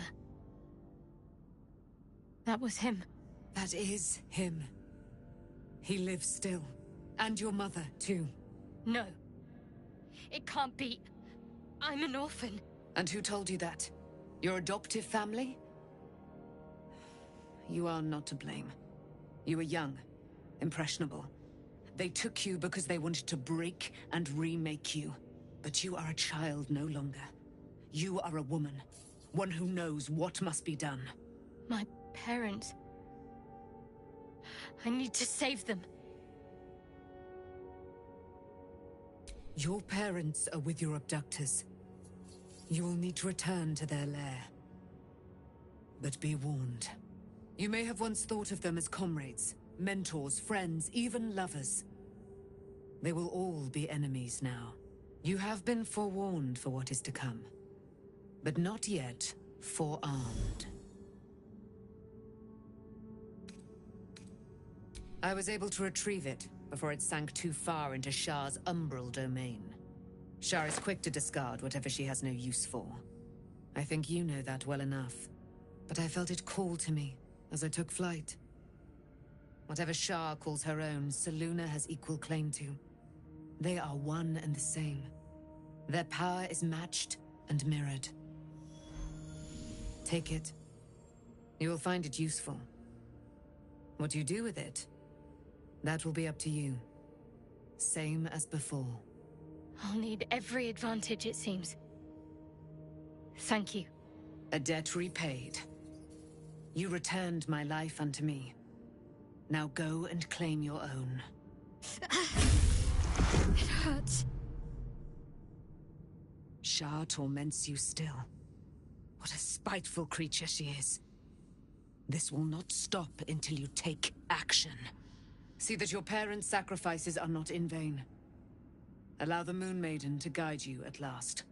That was him. That is him. He lives still. And your mother, too. No. It can't be. I'm an orphan. And who told you that? Your adoptive family? You are not to blame. You were young, impressionable. They took you because they wanted to break and remake you. But you are a child no longer. You are a woman. One who knows what must be done. My parents... I need to save them. Your parents are with your abductors. You will need to return to their lair. But be warned. You may have once thought of them as comrades, mentors, friends, even lovers. They will all be enemies now. You have been forewarned for what is to come, but not yet forearmed. I was able to retrieve it before it sank too far into Shah's umbral domain. Shah is quick to discard whatever she has no use for. I think you know that well enough, but I felt it call to me as I took flight. Whatever Shah calls her own, Selûne has equal claim to. They are one and the same. Their power is matched and mirrored. Take it. You will find it useful. What you do with it, that will be up to you. Same as before. I'll need every advantage, it seems. Thank you. A debt repaid. You returned my life unto me. Now go and claim your own. It hurts. Shah torments you still. What a spiteful creature she is. This will not stop until you take action. See that your parents' sacrifices are not in vain. Allow the Moon Maiden to guide you at last.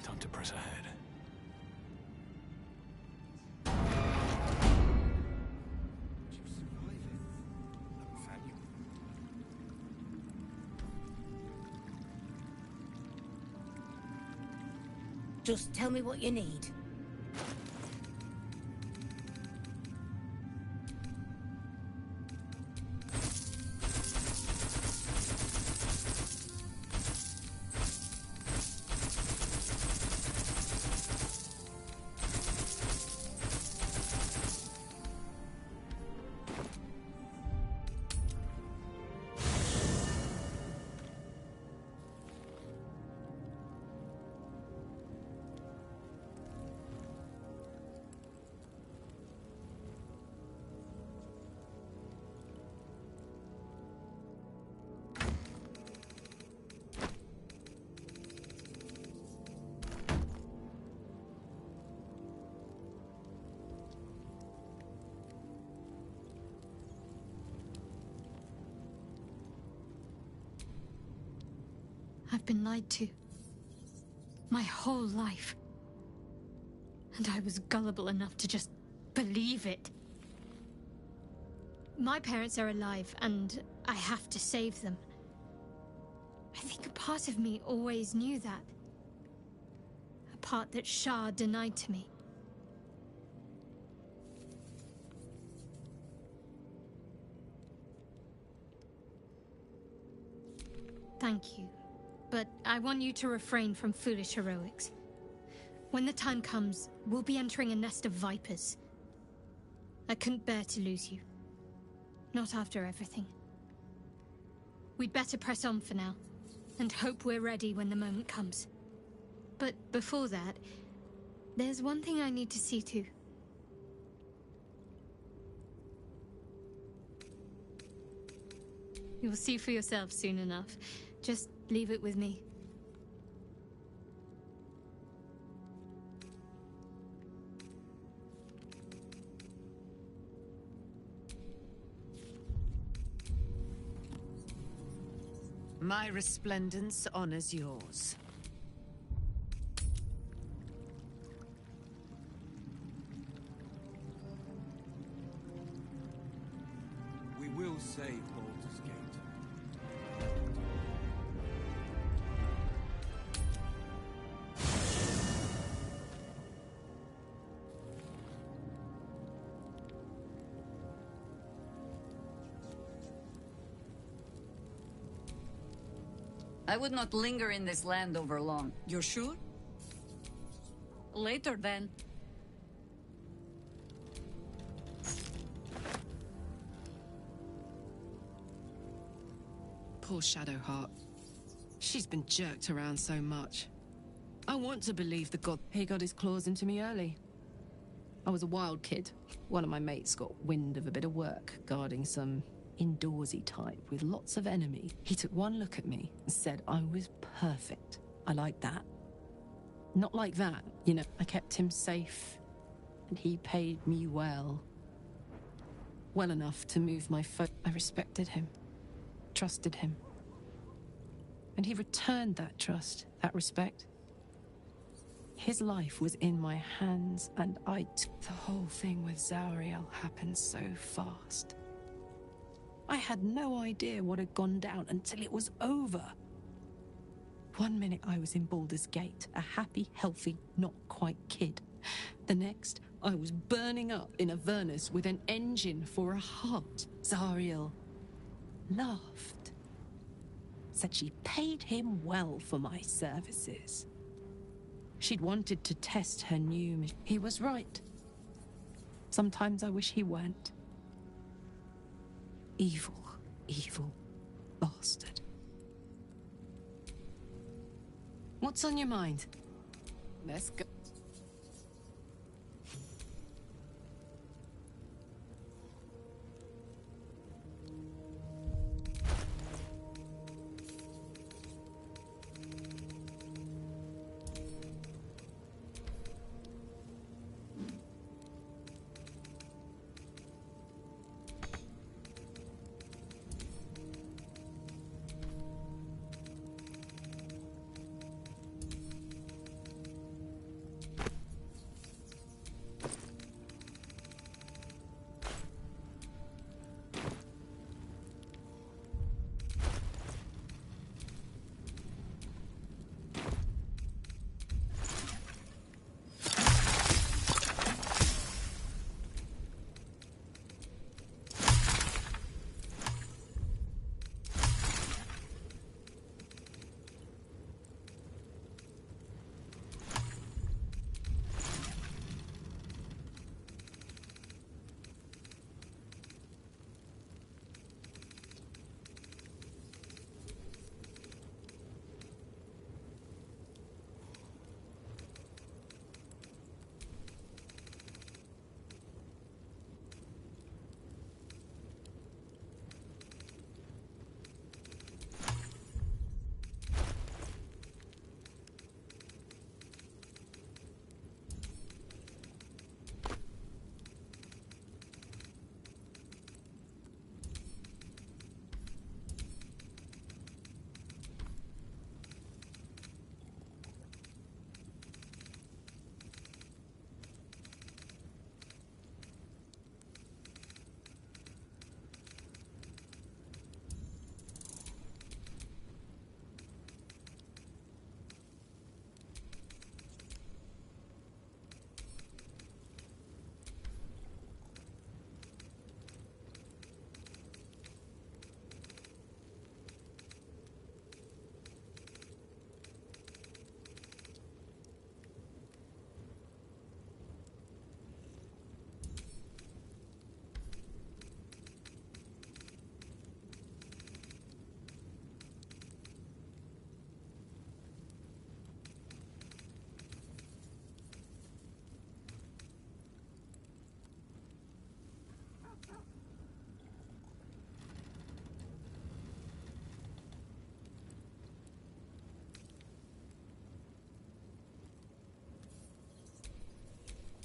Time to press ahead. Just tell me what you need. I've been lied to. My whole life. And I was gullible enough to just believe it. My parents are alive, and I have to save them. I think a part of me always knew that. A part that Shah denied to me. Thank you. But I want you to refrain from foolish heroics. When the time comes, we'll be entering a nest of vipers. I couldn't bear to lose you. Not after everything. We'd better press on for now, and hope we're ready when the moment comes. But before that, there's one thing I need to see to. You'll see for yourself soon enough. Just leave it with me. My resplendence honors yours. We will save Baldur's Gate. I would not linger in this land over long. You're sure? Later, then. Poor Shadowheart. She's been jerked around so much. I want to believe the god... He got his claws into me early. I was a wild kid. One of my mates got wind of a bit of work guarding some indoorsy type with lots of enemy. He took one look at me and said I was perfect. I liked that. Not like that, you know. I kept him safe, and he paid me well. Well enough to move my foot. I respected him, trusted him. And he returned that trust, that respect. His life was in my hands, and the whole thing with Zauriel happened so fast. I had no idea what had gone down until it was over. One minute I was in Baldur's Gate, a happy, healthy, not quite kid. The next, I was burning up in Avernus with an engine for a heart. Zauriel laughed. Said she paid him well for my services. She'd wanted to test her new... He was right. Sometimes I wish he weren't. Evil, evil bastard. What's on your mind? Let's go.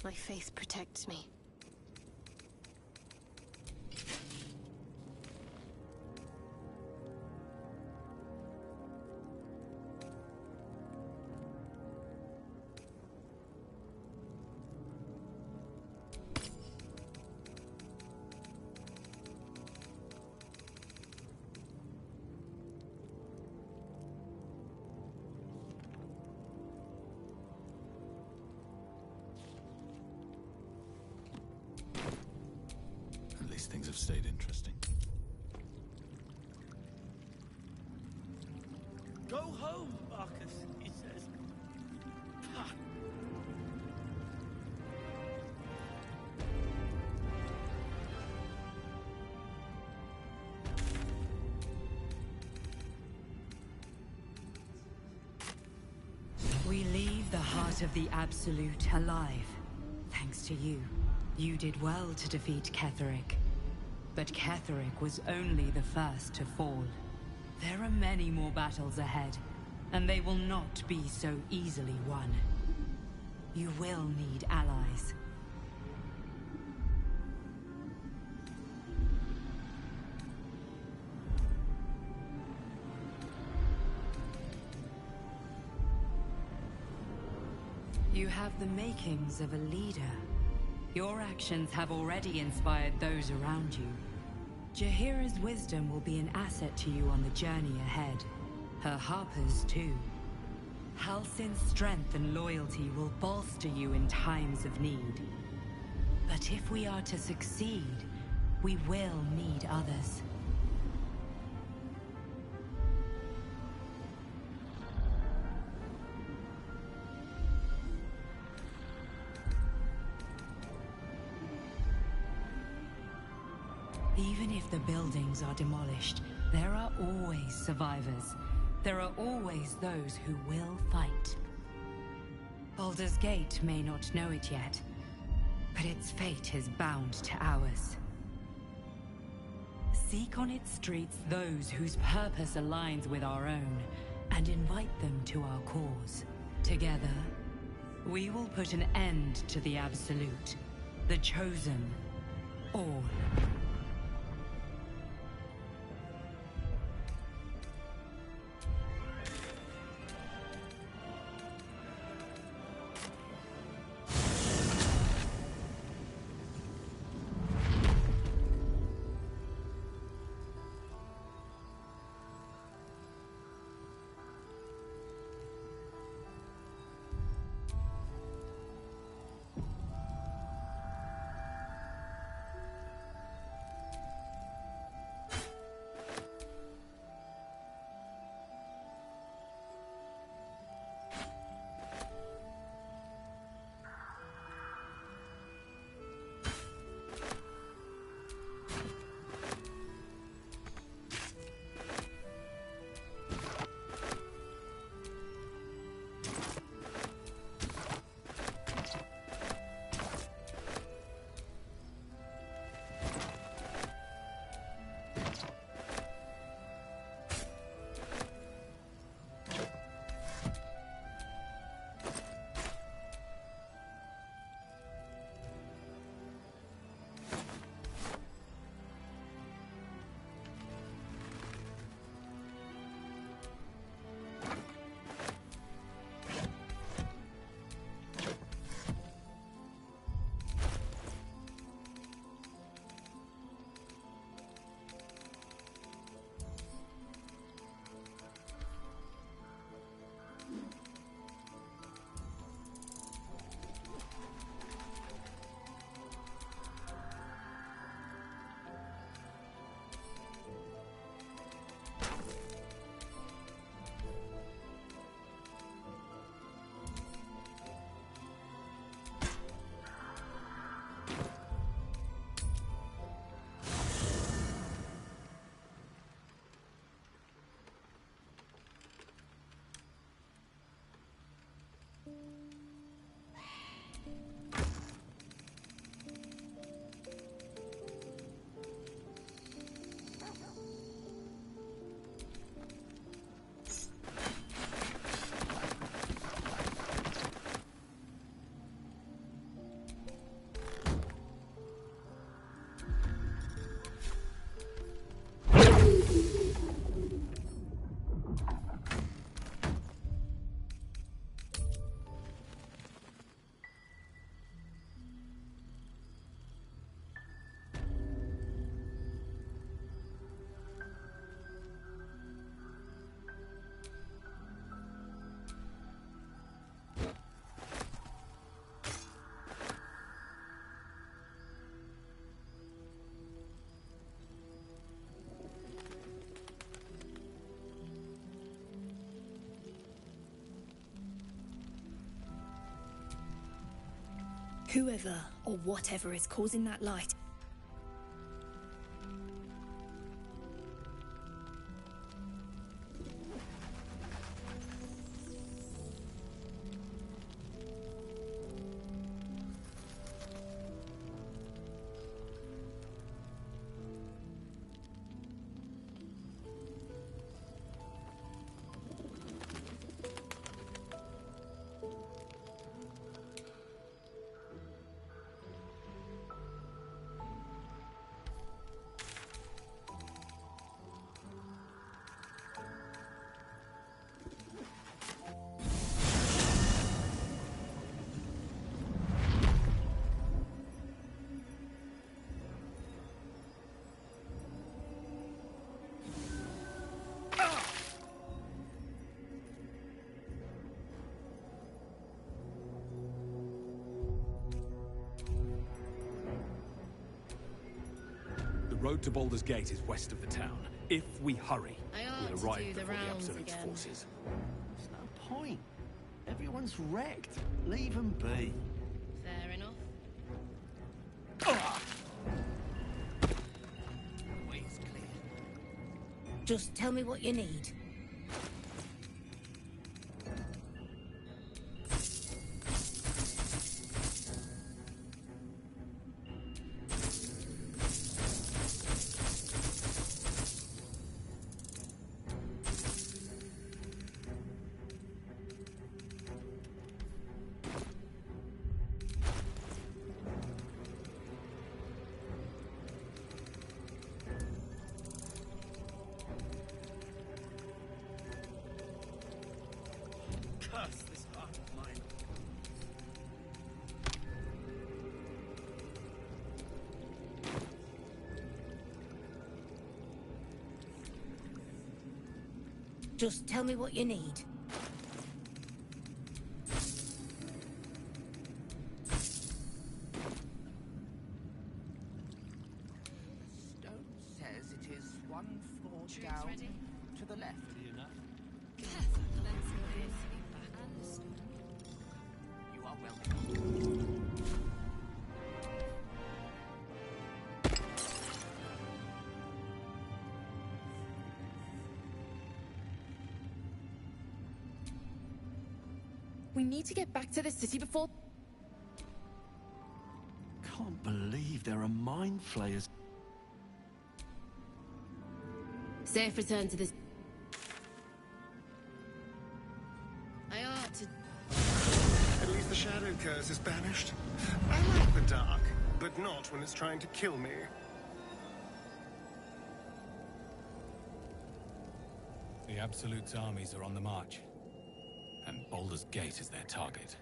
My faith protects me. Things have stayed interesting. Go home, Marcus, he says. We leave the heart of the Absolute alive. Thanks to you. You did well to defeat Ketheric. But Ketheric was only the first to fall. There are many more battles ahead, and they will not be so easily won. You will need allies. You have the makings of a leader. Your actions have already inspired those around you. Jahira's wisdom will be an asset to you on the journey ahead. Her harpers, too. Halsin's strength and loyalty will bolster you in times of need. But if we are to succeed, we will need others. Even if the buildings are demolished, there are always survivors. There are always those who will fight. Baldur's Gate may not know it yet, but its fate is bound to ours. Seek on its streets those whose purpose aligns with our own, and invite them to our cause. Together, we will put an end to the Absolute, the Chosen, all. Whoever or whatever is causing that light. The road to Baldur's Gate is west of the town. If we hurry, I we'll ought to arrive do the before the rounds Absolute's again. forces. There's no point. Everyone's wrecked. Leave them be. Fair enough. Way's clear. Just tell me what you need. Curse this heart of mine. Just tell me what you need. Stone says it is one floor down to the left. Do you know? You are welcome. We need to get back to the city before... Can't believe there are mind flayers. Safe return to this. I ought to. At least the shadow curse is banished. I like the dark, but not when it's trying to kill me. The Absolute's armies are on the march, and Baldur's Gate is their target.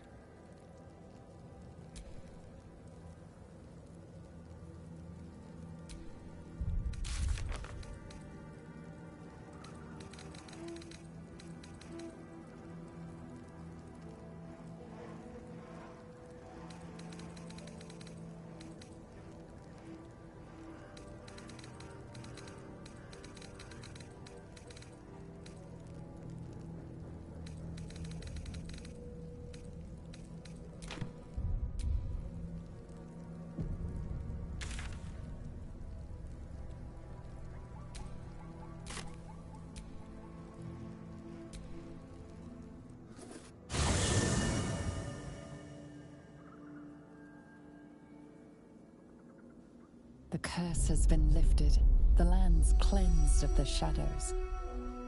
The curse has been lifted. The land's cleansed of the shadows.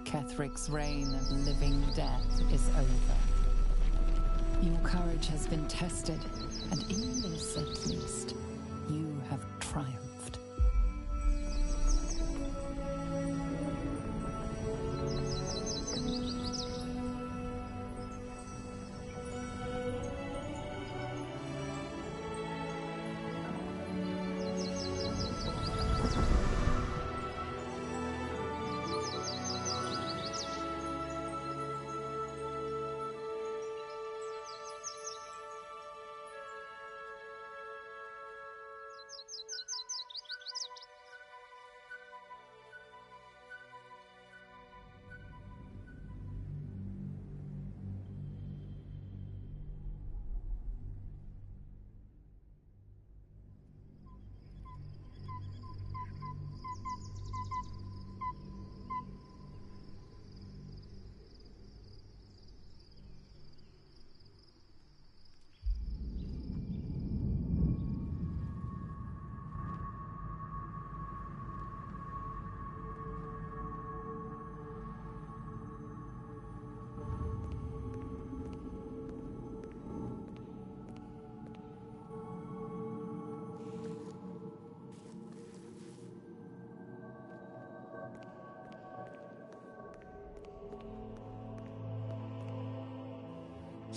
Kethric's reign of living death is over. Your courage has been tested, and in this at least, you have triumphed.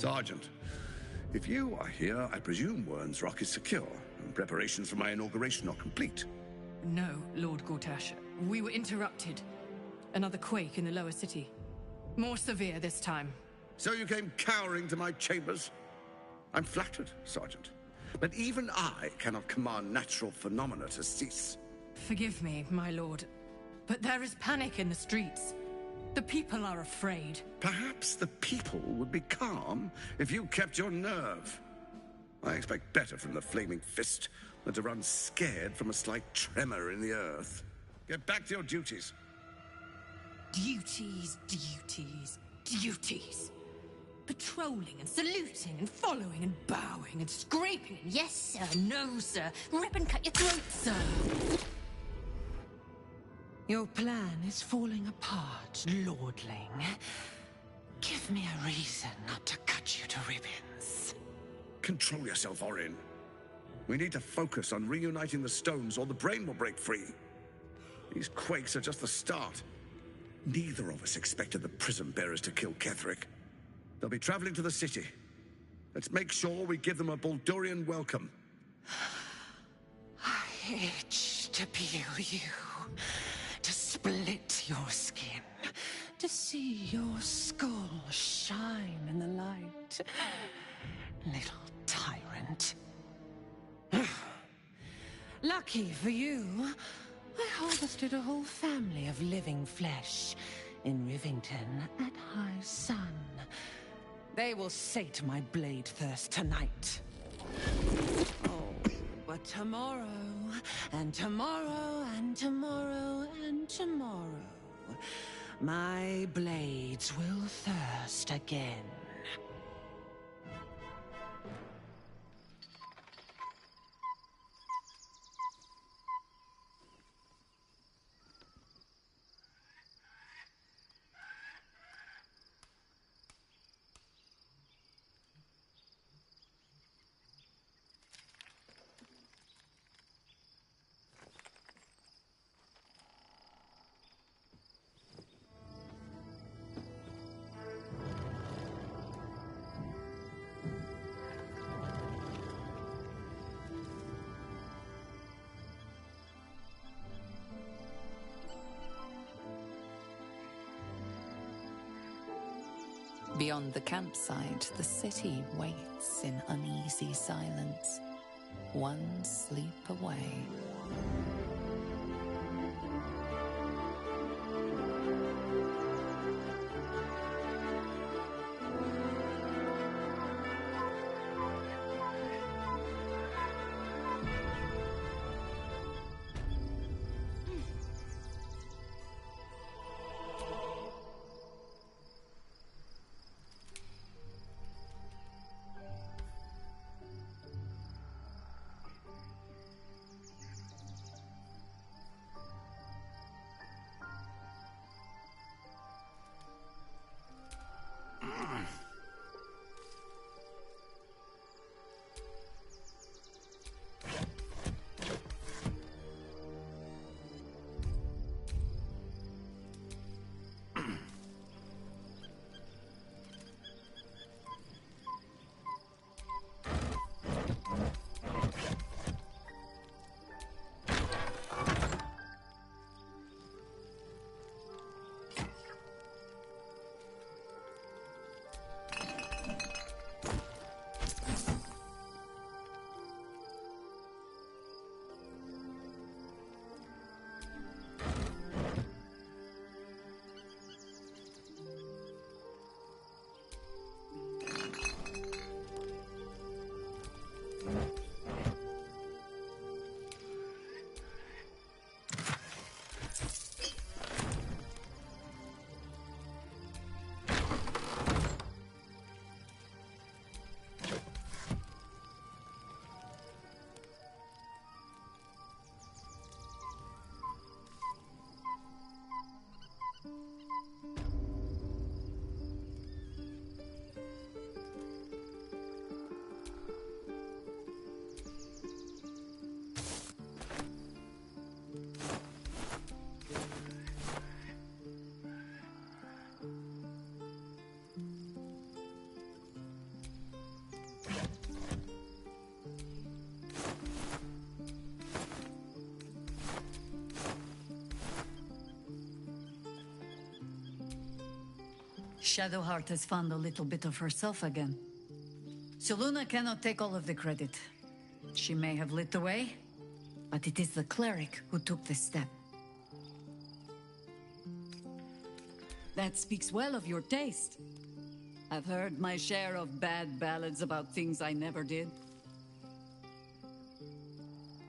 Sergeant, if you are here, I presume Wern's Rock is secure, and preparations for my inauguration are complete. No, Lord Gortash. We were interrupted. Another quake in the lower city. More severe this time. So you came cowering to my chambers? I'm flattered, Sergeant. But even I cannot command natural phenomena to cease. Forgive me, my lord, but there is panic in the streets. The people are afraid. Perhaps the people would be calm if you kept your nerve. I expect better from the Flaming Fist than to run scared from a slight tremor in the earth. Get back to your duties. Duties, duties, duties. Patrolling and saluting and following and bowing and scraping and yes sir, no sir, rip and cut your throat, sir. Your plan is falling apart, lordling. Give me a reason not to cut you to ribbons. Control yourself, Orin. We need to focus on reuniting the stones or the brain will break free. These quakes are just the start. Neither of us expected the prism bearers to kill Ketherick. They'll be traveling to the city. Let's make sure we give them a Baldurian welcome. I itch to peel you, to split your skin, to see your skull shine in the light. Little tyrant. Lucky for you, I harvested a whole family of living flesh in Rivington at high sun. They will sate my blade thirst tonight. Oh, but tomorrow, and tomorrow, and tomorrow, and tomorrow, my blades will thirst again. Beyond the campsite, the city waits in uneasy silence, one sleep away. Shadowheart has found a little bit of herself again. Soluna cannot take all of the credit. She may have lit the way, but it is the cleric who took this step. That speaks well of your taste. I've heard my share of bad ballads about things I never did.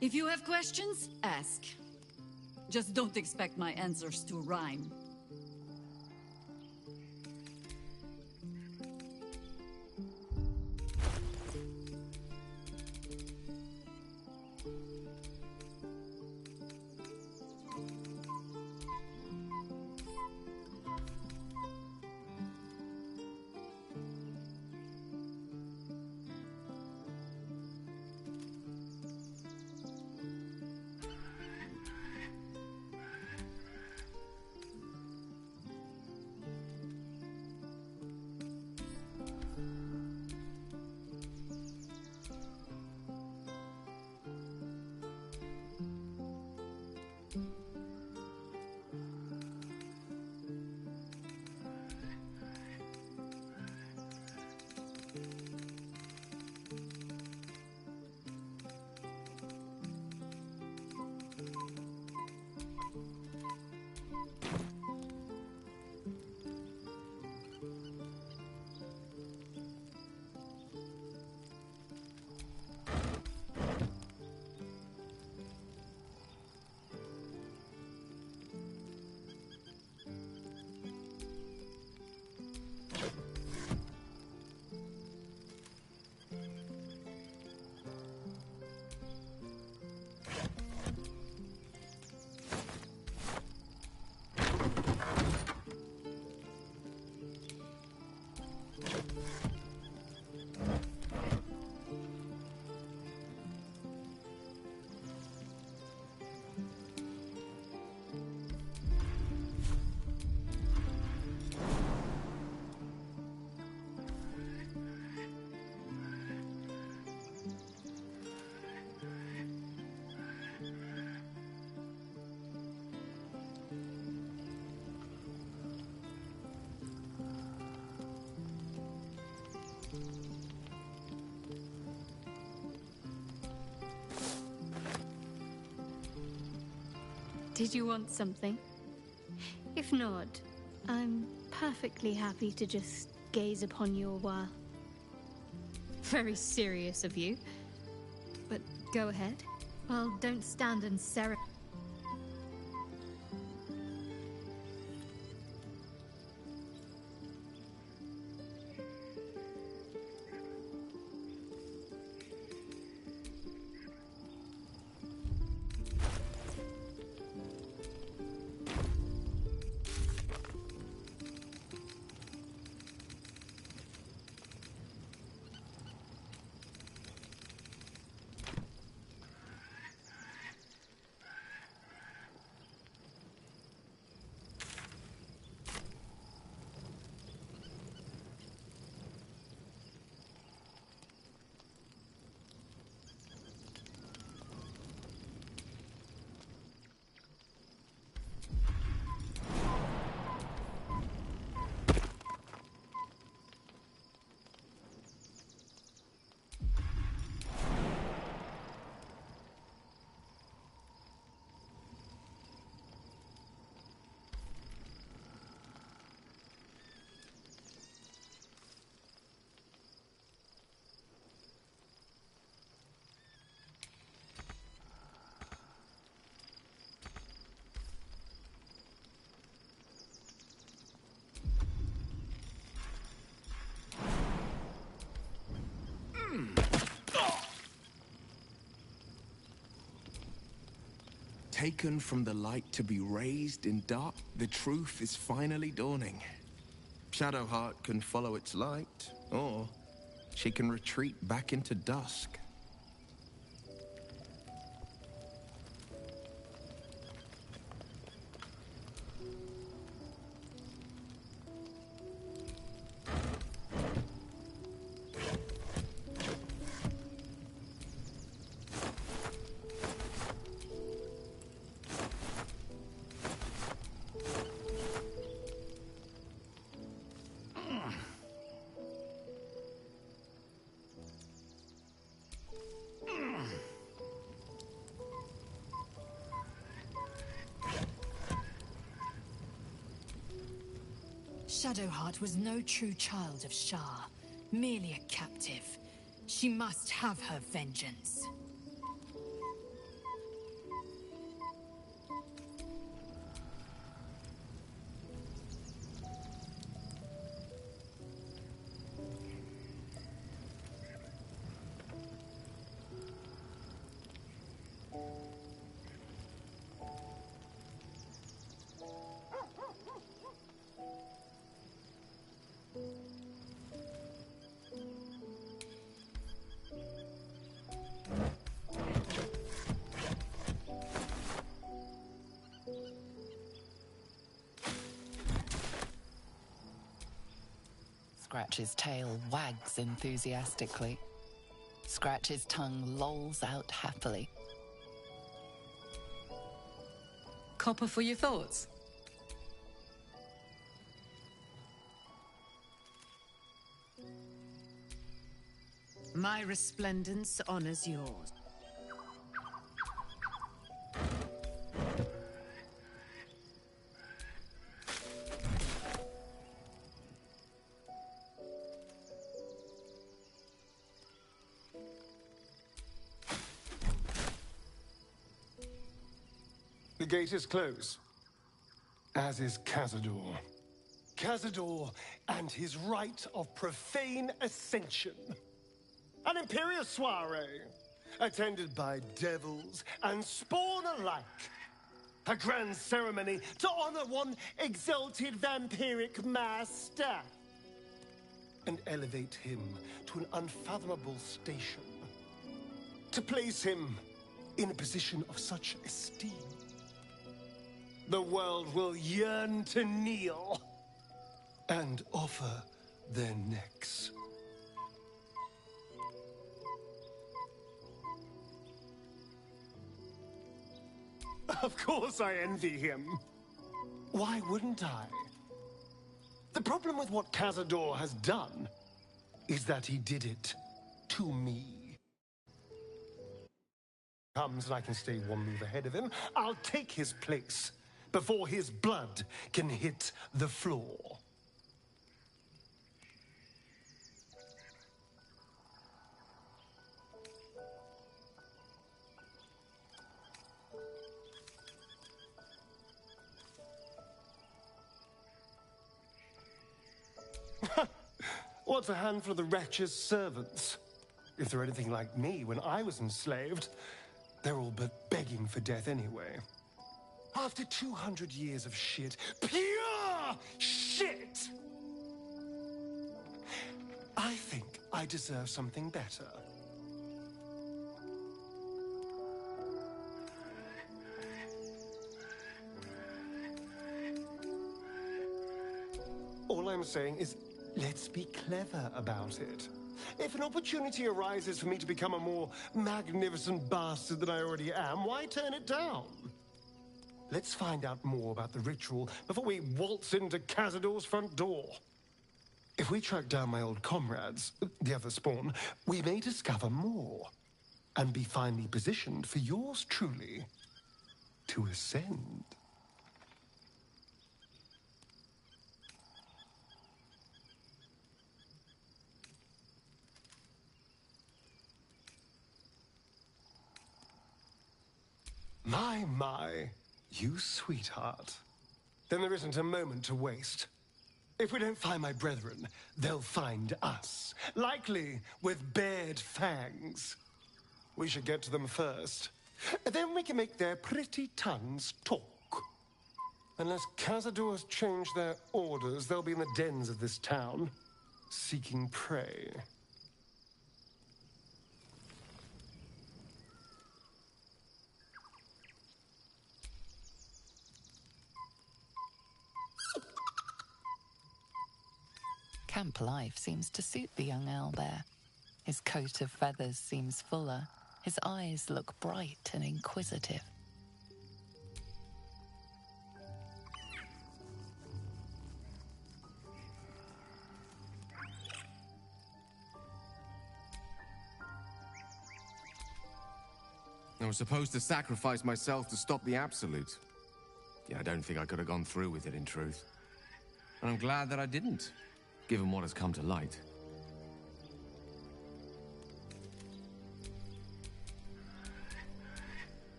If you have questions, ask. Just don't expect my answers to rhyme. Did you want something? If not, I'm perfectly happy to just gaze upon you a while. Very serious of you. But go ahead. Well, don't stand and stare at... Taken from the light to be raised in dark, the truth is finally dawning. Shadowheart can follow its light, or she can retreat back into dusk. Shadowheart was no true child of Shah, merely a captive. She must have her vengeance. Scratch's tail wags enthusiastically. Scratch's tongue lolls out happily. Copper for your thoughts? My resplendence honors yours. The gate is closed, as is Cazador. Cazador and his rite of profane ascension. An imperial soiree, attended by devils and spawn alike. A grand ceremony to honor one exalted vampiric master. And elevate him to an unfathomable station. To place him in a position of such esteem. The world will yearn to kneel and offer their necks. Of course I envy him. Why wouldn't I? The problem with what Cazador has done is that he did it to me. Comes and I can stay one move ahead of him. I'll take his place before his blood can hit the floor. What's a handful of the wretch's servants? If they're anything like me when I was enslaved, they're all but begging for death anyway. After 200 years of shit, pure shit! I think I deserve something better. All I'm saying is, let's be clever about it. If an opportunity arises for me to become a more magnificent bastard than I already am, why turn it down? Let's find out more about the ritual before we waltz into Cazador's front door. If we track down my old comrades, the other spawn, we may discover more and be finally positioned for yours truly to ascend. My, you sweetheart. Then there isn't a moment to waste. If we don't find my brethren, they'll find us, likely with bared fangs. We should get to them first. Then we can make their pretty tongues talk. Unless Cazador's changed their orders, they'll be in the dens of this town, seeking prey. Camp life seems to suit the young owlbear. His coat of feathers seems fuller. His eyes look bright and inquisitive. I was supposed to sacrifice myself to stop the Absolute. Yeah, I don't think I could have gone through with it, in truth. And I'm glad that I didn't, given what has come to light.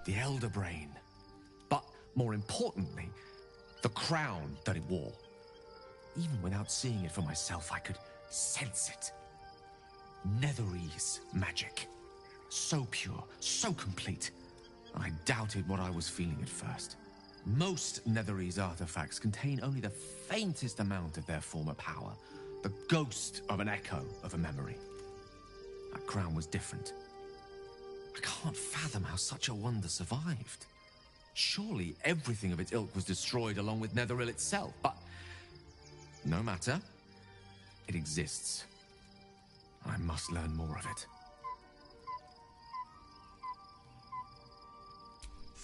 The Elder Brain. But more importantly, the crown that it wore. Even without seeing it for myself, I could sense it. Netherese magic. So pure, so complete. I doubted what I was feeling at first. Most Netherese artifacts contain only the faintest amount of their former power. The ghost of an echo of a memory. That crown was different. I can't fathom how such a wonder survived. Surely everything of its ilk was destroyed along with Netheril itself, but no matter. It exists. I must learn more of it.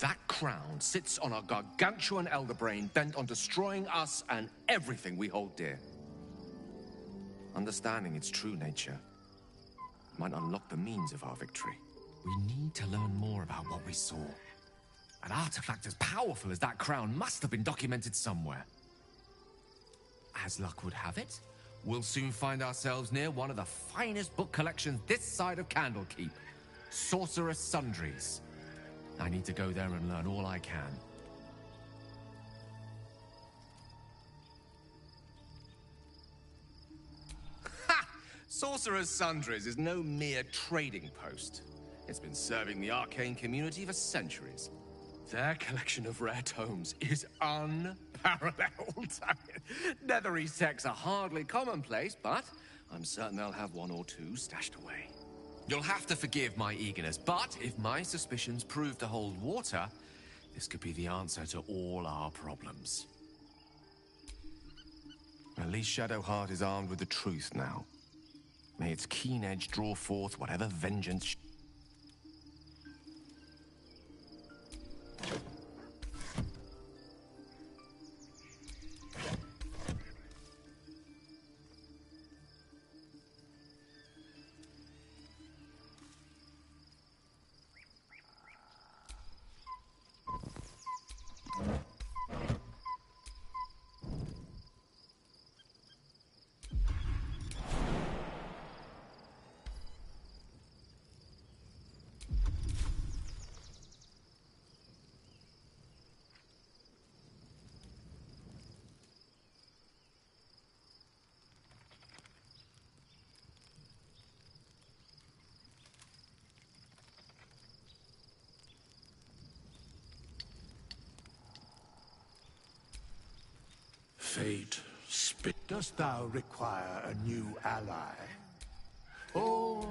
That crown sits on a gargantuan elder brain bent on destroying us and everything we hold dear. Understanding its true nature might unlock the means of our victory. We need to learn more about what we saw. An artifact as powerful as that crown must have been documented somewhere. As luck would have it, we'll soon find ourselves near one of the finest book collections this side of Candlekeep. Sorcerer's Sundries. I need to go there and learn all I can. Ha! Sorcerer's Sundries is no mere trading post. It's been serving the arcane community for centuries. Their collection of rare tomes is unparalleled. Netherese texts are hardly commonplace, but I'm certain they'll have one or two stashed away. You'll have to forgive my eagerness, but if my suspicions prove to hold water, this could be the answer to all our problems. At least Shadowheart is armed with the truth now. May its keen edge draw forth whatever vengeance... Fate, Dost thou require a new ally? Or...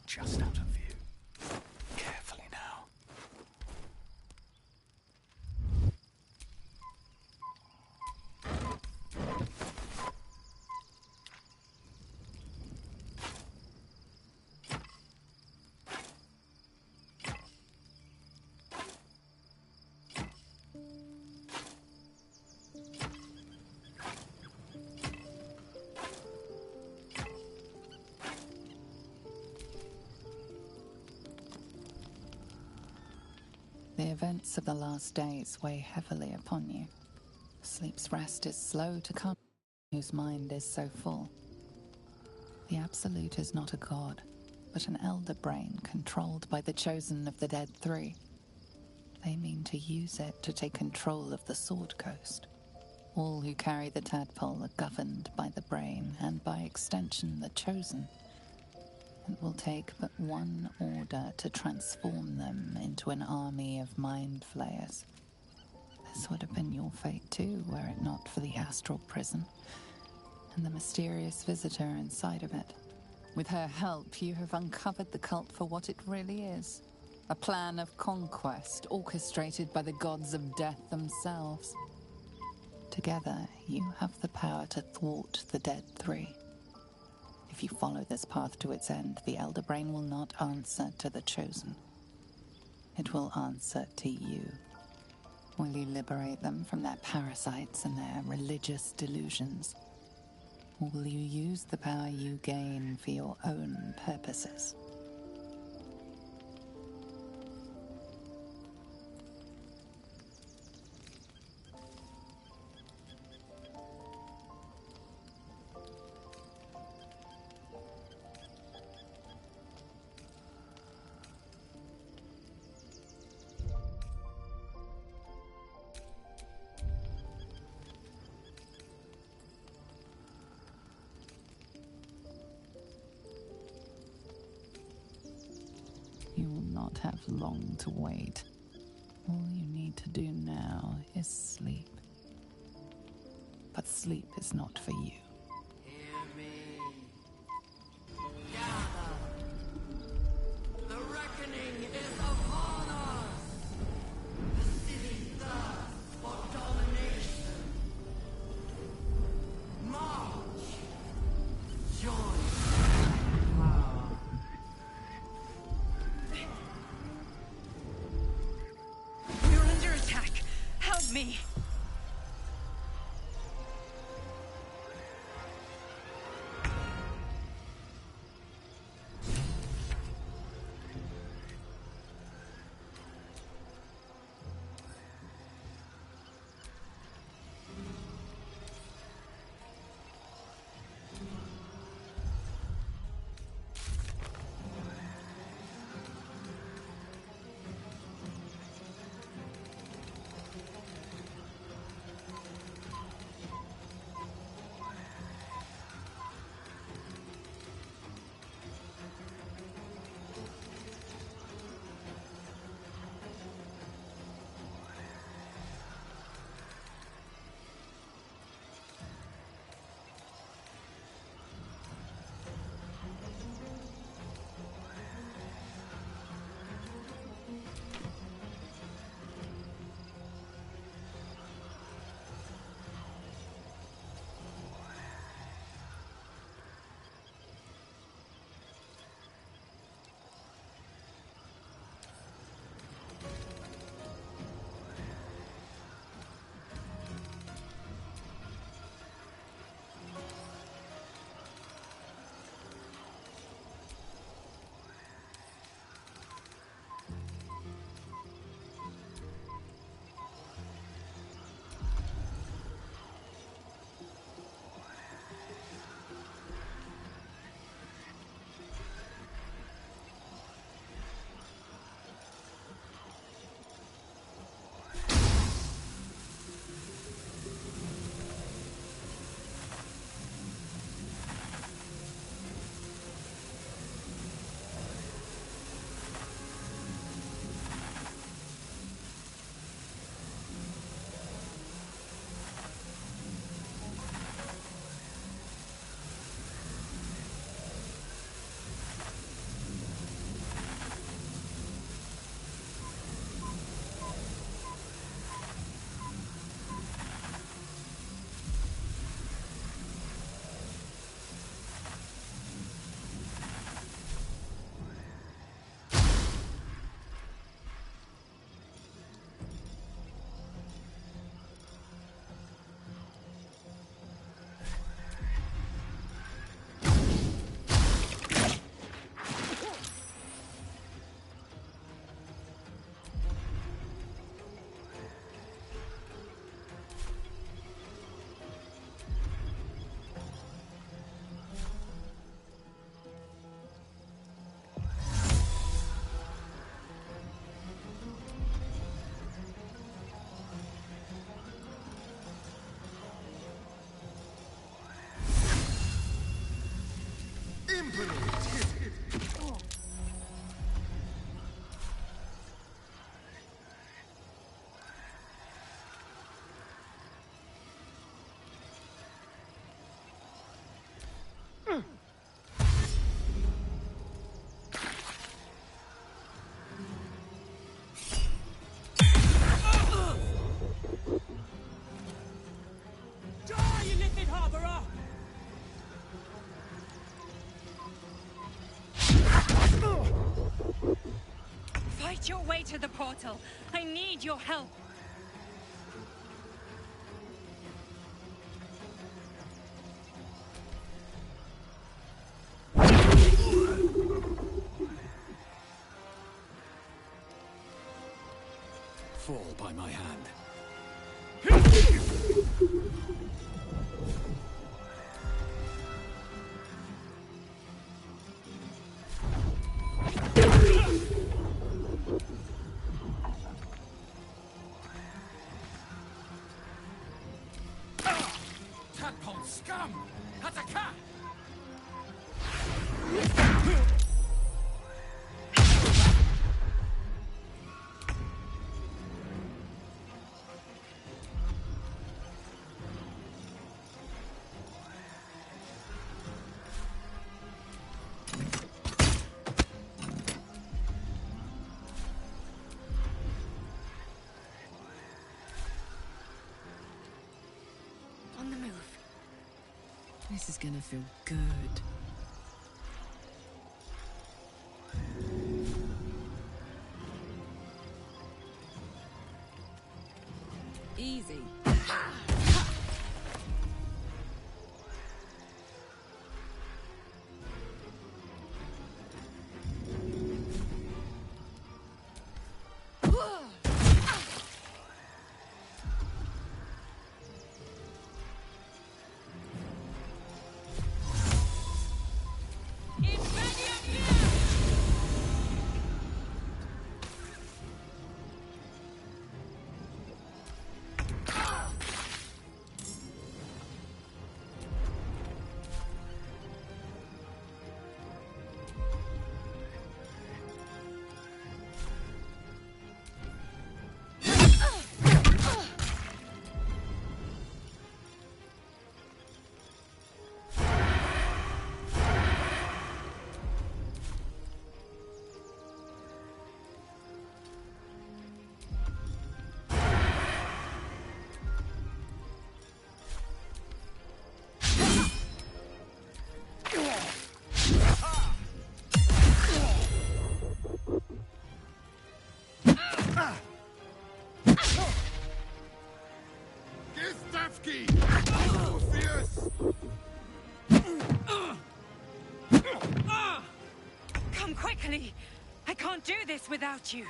just out of view. Carefully now. The events of the last days weigh heavily upon you. Sleep's rest is slow to come, whose mind is so full. The Absolute is not a god, but an elder brain controlled by the chosen of the Dead Three. They mean to use it to take control of the Sword Coast. All who carry the tadpole are governed by the brain, and by extension the chosen. It will take but one order to transform them into an army of mind flayers. This would have been your fate too, were it not for the astral prison, and the mysterious visitor inside of it. With her help, you have uncovered the cult for what it really is. A plan of conquest orchestrated by the gods of death themselves. Together, you have the power to thwart the Dead Three. If you follow this path to its end, the Elder Brain will not answer to the Chosen. it will answer to you. Will you liberate them from their parasites and their religious delusions? Or will you use the power you gain for your own purposes? You will not have long to wait. All you need to do now is sleep. But sleep is not for you. Hear me. Gather. The reckoning is upon us. The city thirsts for domination. March. Join. Me. Get your way to the portal. I need your help. Fall by my hand. Tadpole scum! Attack! On the move. This is gonna feel good. Easy. Come quickly! I can't do this without you.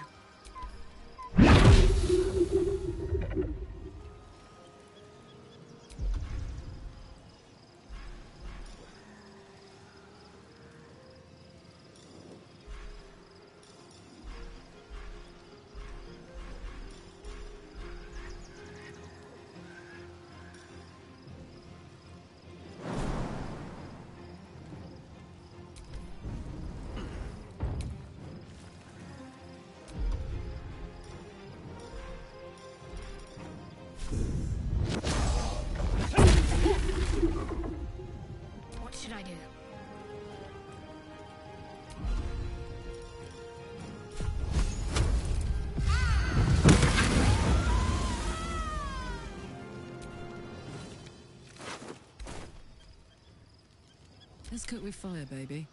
What should I do? Let's cook with fire, baby.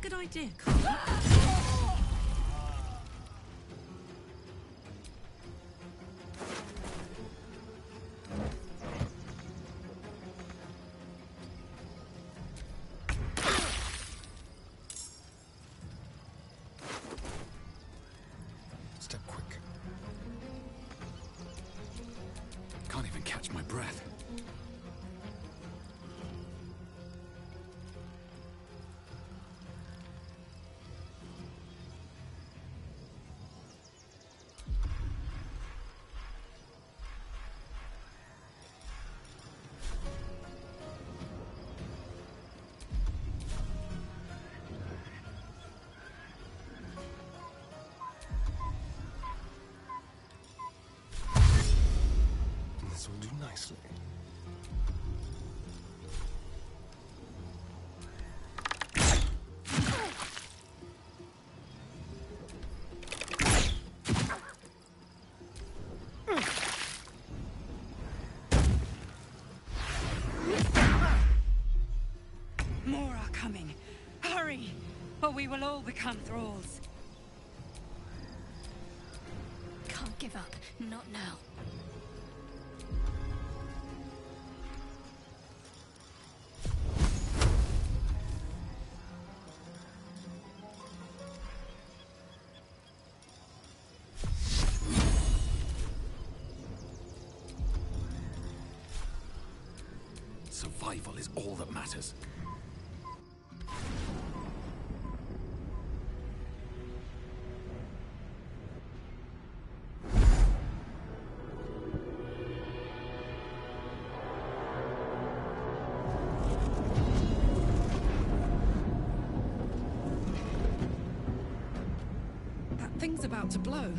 Good idea, Carl. Step quick. Can't even catch my breath. This will do nicely. coming. Hurry, or we will all become thralls. Can't give up. Not now. Survival is all that matters. That thing's about to blow.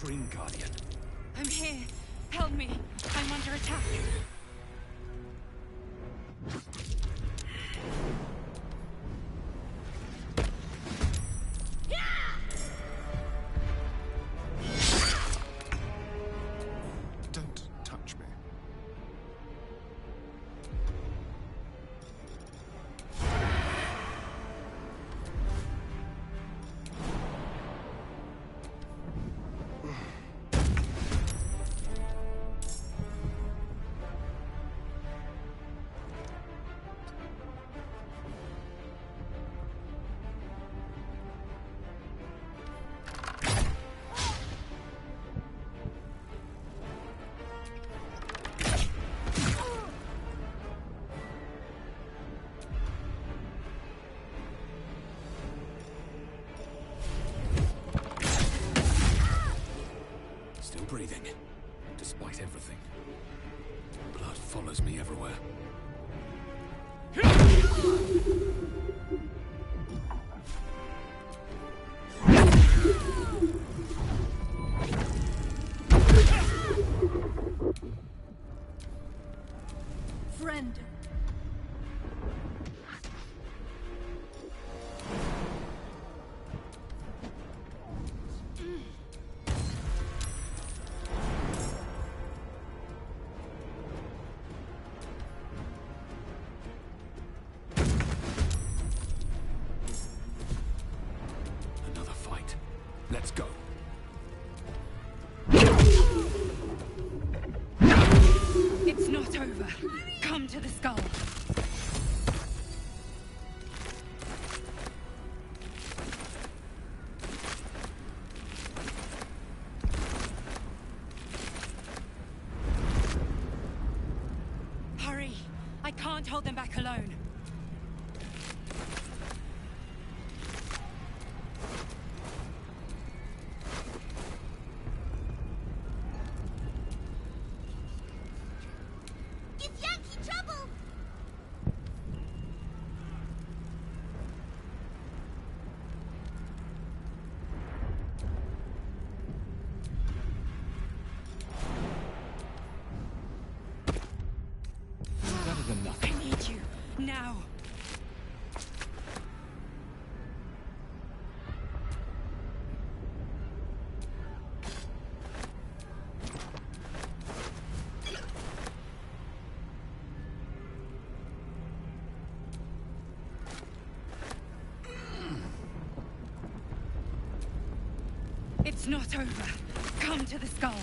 Dream Guardian. I'm here. Help me. I'm under attack. Don't touch me. Still breathing, despite everything. Blood follows me everywhere. Friend. Another fight. Let's go. It's not over. Come to the skull. Hurry! I can't hold them back alone. Give Yankee trouble! Better than nothing. I need you. Now. It's not over. Come to the skull.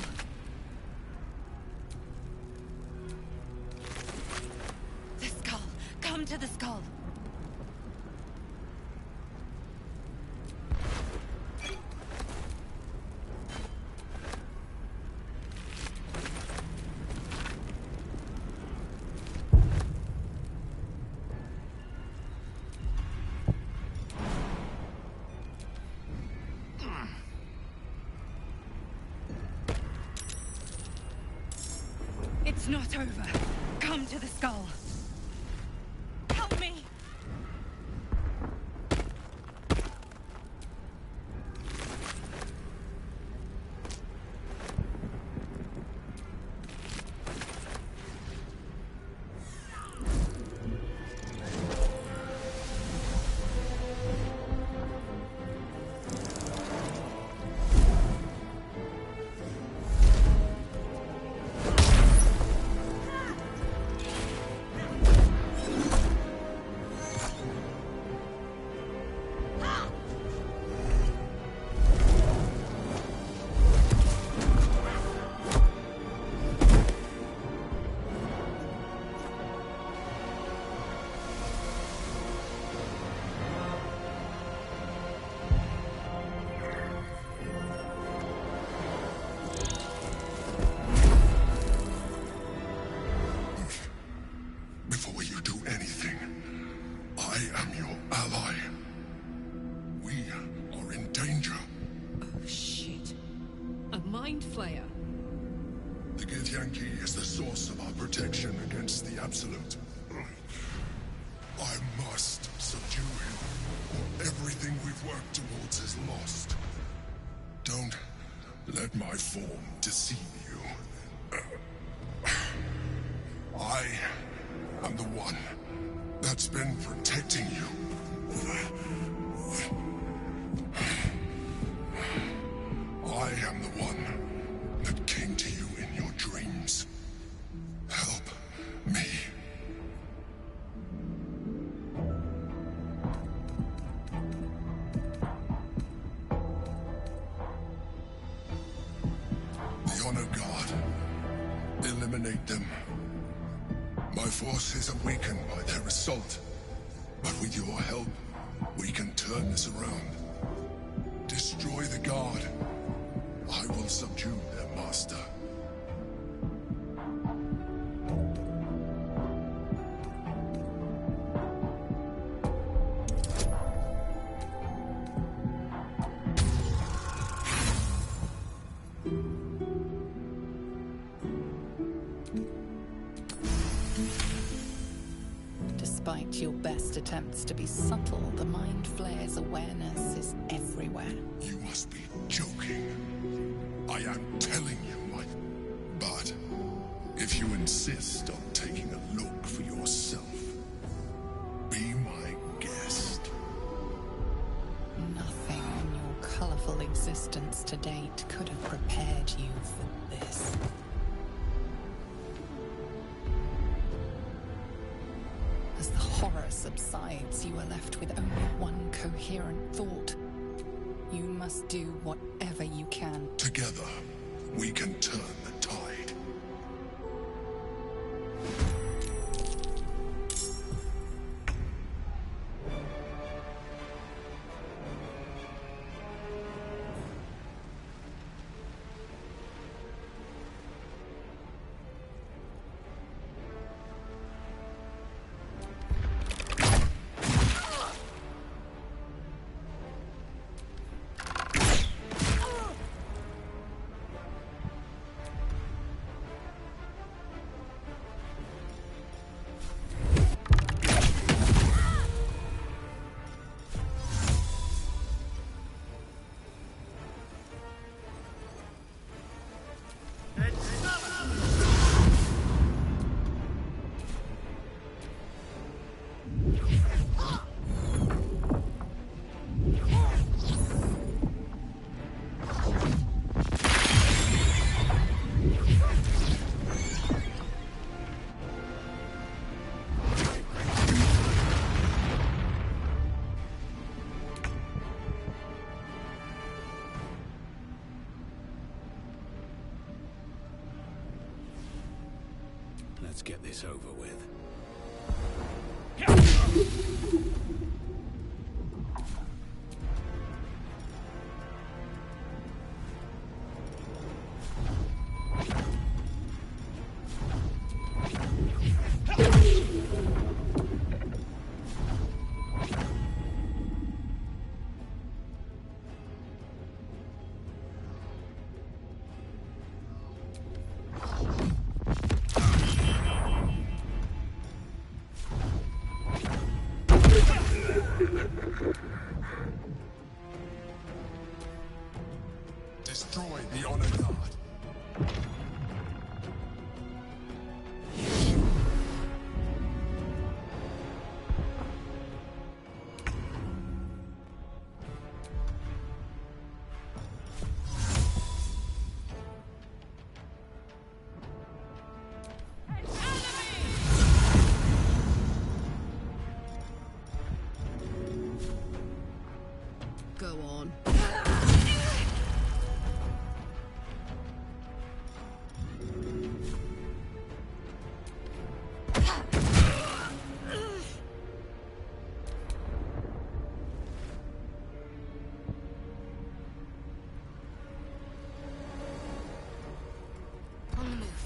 The skull. Come to the skull. It's not over. Come to the skull. Help me! Before you do anything, I am your ally. We are in danger. Oh, shit. A mind flayer. The Githyanki is the source of our protection against the Absolute. I must subdue him, or everything we've worked towards is lost. Don't let my form deceive you. I am the one that's been protecting you. I am the one that came to you in your dreams. Help me. The Honor Guard. Eliminate them. My forces are weakened by their assault. But with your help, we can turn this around. Destroy the Guard. I will subdue their master. Despite your best attempts to be subtle, the Mind Flayer's awareness is everywhere. You must be joking. I am telling you, my... But if you insist on taking a look for yourself, be my guest. Nothing in your colorful existence to date could have prepared you for this. As the horror subsides, you are left with only one coherent thought. You must do whatever you can. Together, we can turn the tide. Let's get this over with. destroy the Honor Guard. Go on. On the move.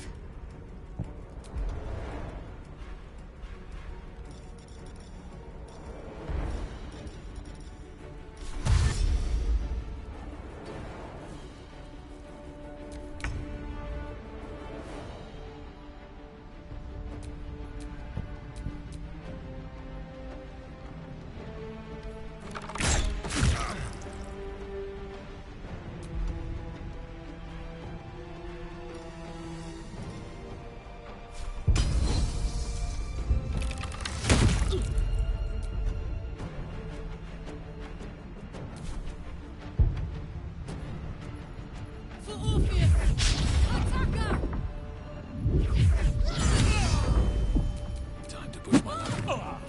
Time to push my luck.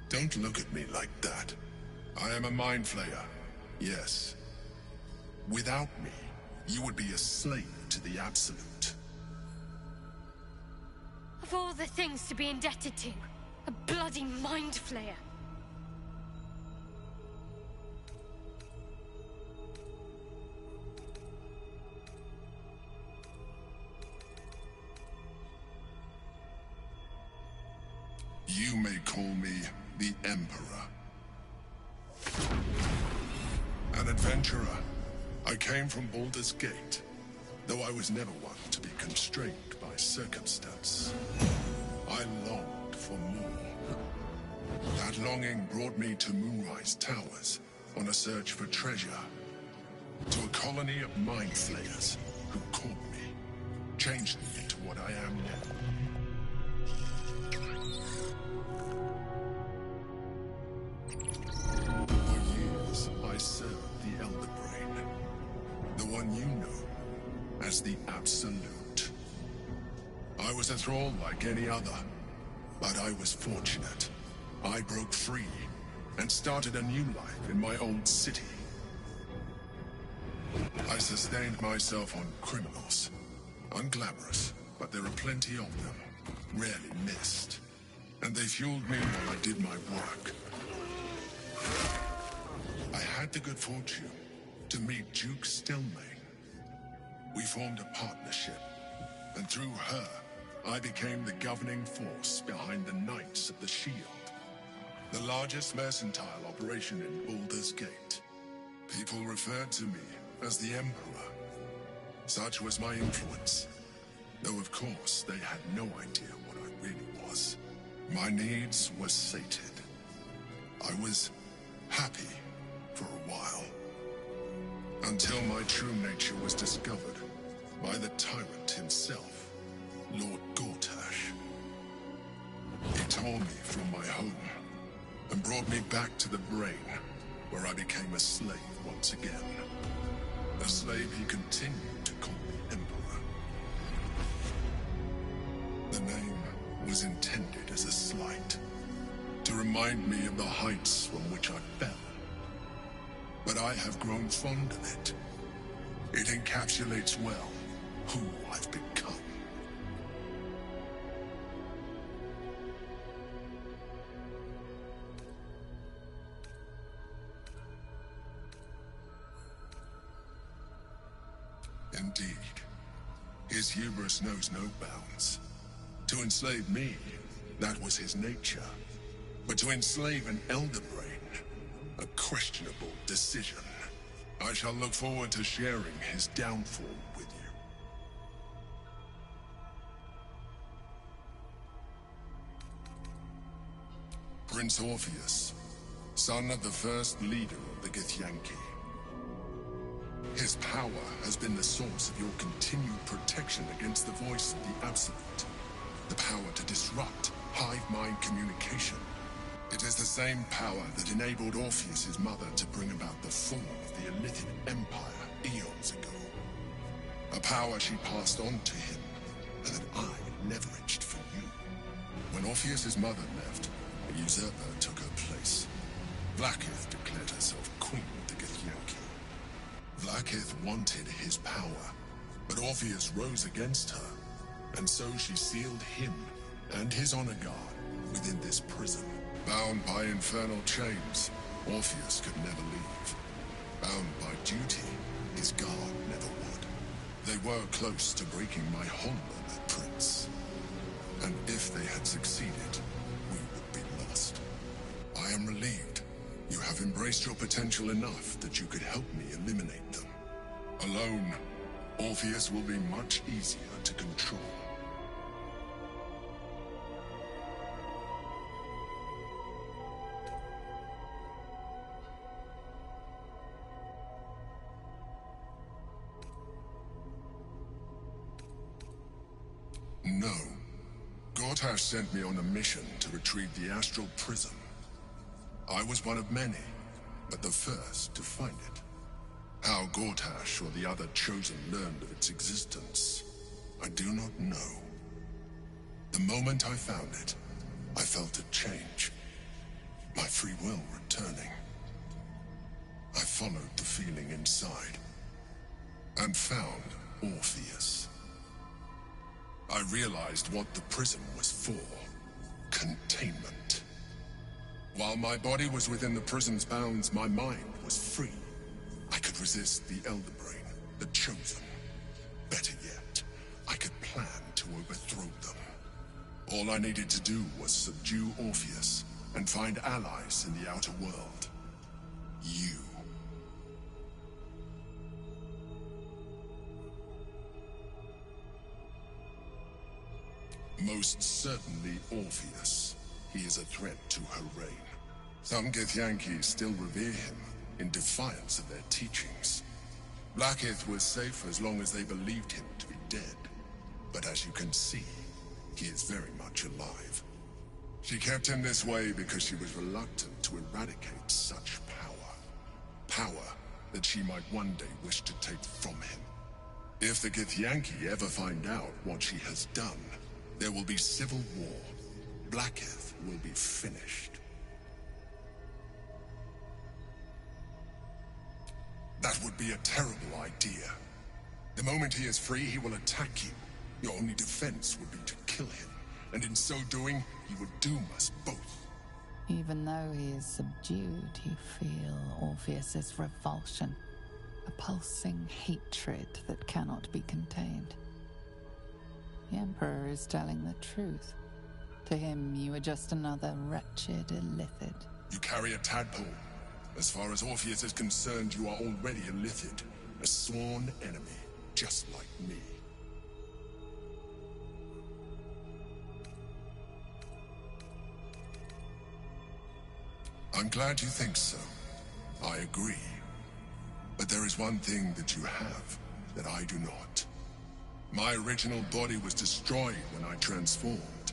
Don't look at me like that. I am a mind flayer, yes. Without me, you would be a slave to the Absolute. Of all the things to be indebted to, a bloody mind flayer. You may call me the Emperor. An adventurer. I came from Baldur's Gate, though I was never one to be constrained by circumstance. I longed for more. That longing brought me to Moonrise Towers on a search for treasure. To a colony of mind flayers who caught me, changed me into what I am now. I served the Elder Brain, the one you know as the Absolute. I was a thrall like any other, but I was fortunate. I broke free and started a new life in my old city. I sustained myself on criminals. Unglamorous, but there are plenty of them, rarely missed. And they fueled me while I did my work. I had the good fortune to meet Duke Stelmane. We formed a partnership, and through her, I became the governing force behind the Knights of the Shield, the largest mercantile operation in Baldur's Gate. People referred to me as the Emperor. Such was my influence. Though of course they had no idea what I really was. My needs were sated. I was happy for a while. Until my true nature was discovered by the tyrant himself, Lord Gortash. He tore me from my home and brought me back to the Brain, where I became a slave once again. A slave he continued to call the Emperor. The name was intended as a slight, to remind me of the heights from which I fell. But I have grown fond of it. It encapsulates well who I've become. Indeed, his hubris knows no bounds. To enslave me, that was his nature. But to enslave an Elder Brain, a questionable decision. I shall look forward to sharing his downfall with you. Prince Orpheus, son of the first leader of the Githyanki. His power has been the source of your continued protection against the voice of the Absolute. The power to disrupt hive mind communication. It is the same power that enabled Orpheus's mother to bring about the fall of the Illithid Empire eons ago. A power she passed on to him, and that I leveraged for you. When Orpheus's mother left, a usurper took her place. Blackith declared herself queen of the Githyanki. Blackith wanted his power, but Orpheus rose against her, and so she sealed him and his honor guard within this prison. Bound by infernal chains, Orpheus could never leave. Bound by duty, his guard never would. They were close to breaking my honor, Prince. And if they had succeeded, we would be lost. I am relieved. You have embraced your potential enough that you could help me eliminate them. Alone, Orpheus will be much easier to control. No. Gortash sent me on a mission to retrieve the Astral Prism. I was one of many, but the first to find it. How Gortash or the other Chosen learned of its existence, I do not know. The moment I found it, I felt a change. My free will returning. I followed the feeling inside, and found Orpheus. I realized what the prism was for. Containment. While my body was within the prism's bounds, my mind was free. I could resist the Elder Brain, the Chosen. Better yet, I could plan to overthrow them. All I needed to do was subdue Orpheus and find allies in the outer world. You. Most certainly Orpheus. He is a threat to her reign. Some Githyanki still revere him in defiance of their teachings. Blackith was safe as long as they believed him to be dead. But as you can see, he is very much alive. She kept him this way because she was reluctant to eradicate such power. Power that she might one day wish to take from him. If the Githyanki ever find out what she has done, there will be civil war. Blackith will be finished. That would be a terrible idea. The moment he is free, he will attack you. Your only defense would be to kill him, and in so doing, he would doom us both. Even though he is subdued, you feel Orpheus's revulsion, a pulsing hatred that cannot be contained. The Emperor is telling the truth. To him, you are just another wretched illithid. You carry a tadpole, As far as Orpheus is concerned, you are already a Lithid, a sworn enemy, just like me. I'm glad you think so. I agree. But there is one thing that you have that I do not. My original body was destroyed when I transformed.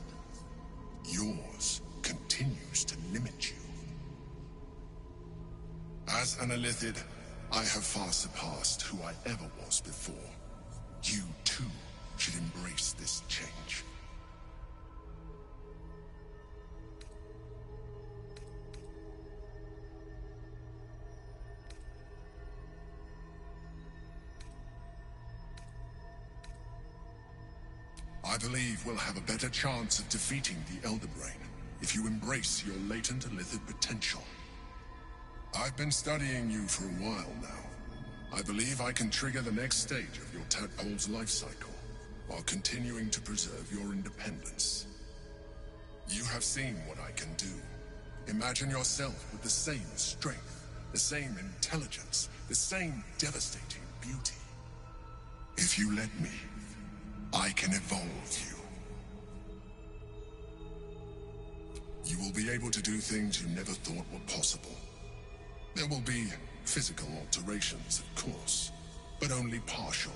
Yours continues to limit you. As an Illithid, I have far surpassed who I ever was before. You, too, should embrace this change. I believe we'll have a better chance of defeating the Elder Brain if you embrace your latent Illithid potential. I've been studying you for a while now. I believe I can trigger the next stage of your tadpole's life cycle, while continuing to preserve your independence. You have seen what I can do. Imagine yourself with the same strength, the same intelligence, the same devastating beauty. If you let me, I can evolve you. You will be able to do things you never thought were possible. There will be physical alterations, of course, but only partial.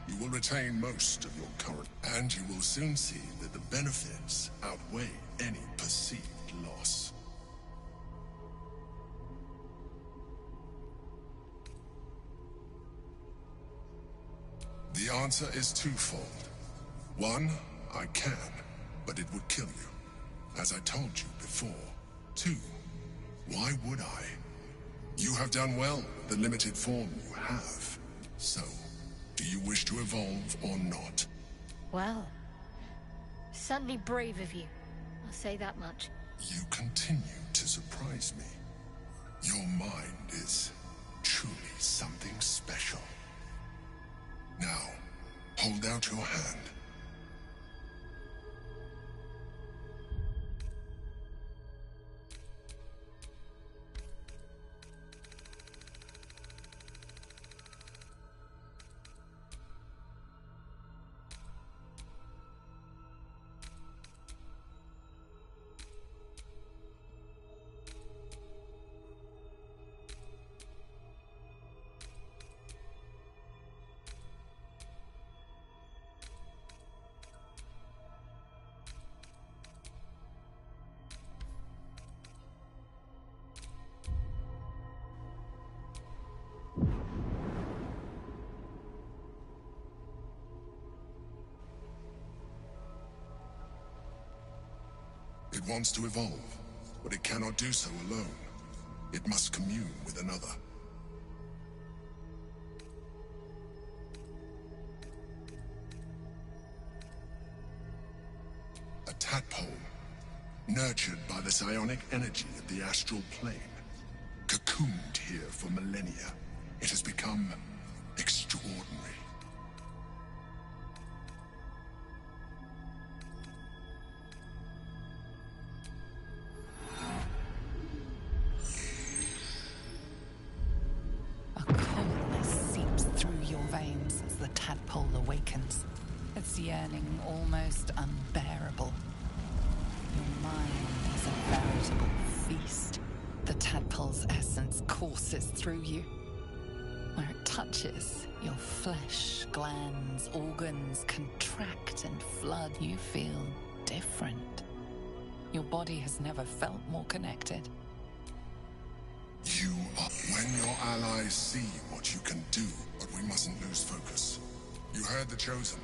You will retain most of your current, and you will soon see that the benefits outweigh any perceived loss. The answer is twofold. One, I can, but it would kill you, as I told you before. Two, why would I? You have done well with the limited form you have. So, do you wish to evolve or not? Well, certainly brave of you. I'll say that much. You continue to surprise me. Your mind is truly something special. Now, hold out your hand. It wants to evolve, but it cannot do so alone. It must commune with another. A tadpole, nurtured by the psionic energy of the astral plane, cocooned here for millennia. It has become extraordinary. Yearning almost unbearable. Your mind is a veritable feast. The tadpole's essence courses through you. Where it touches, your flesh, glands, organs contract and flood. You feel different. Your body has never felt more connected. You are... When your allies see what you can do, but we mustn't lose focus. You heard the Chosen.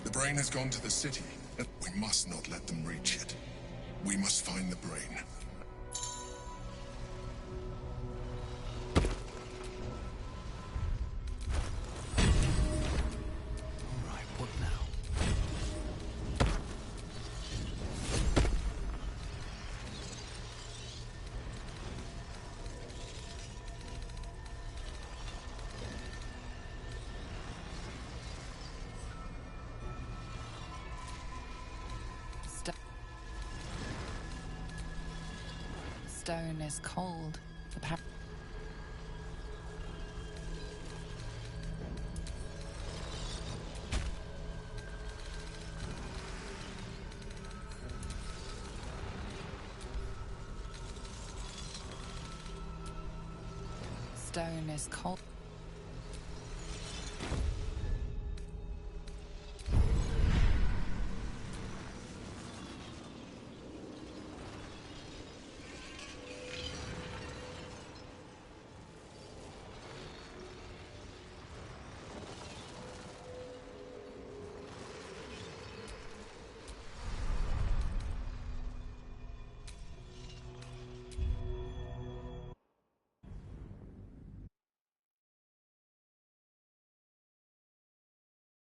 The brain has gone to the city, and we must not let them reach it. We must find the brain. All right, what now? Stone is cold. stone is cold.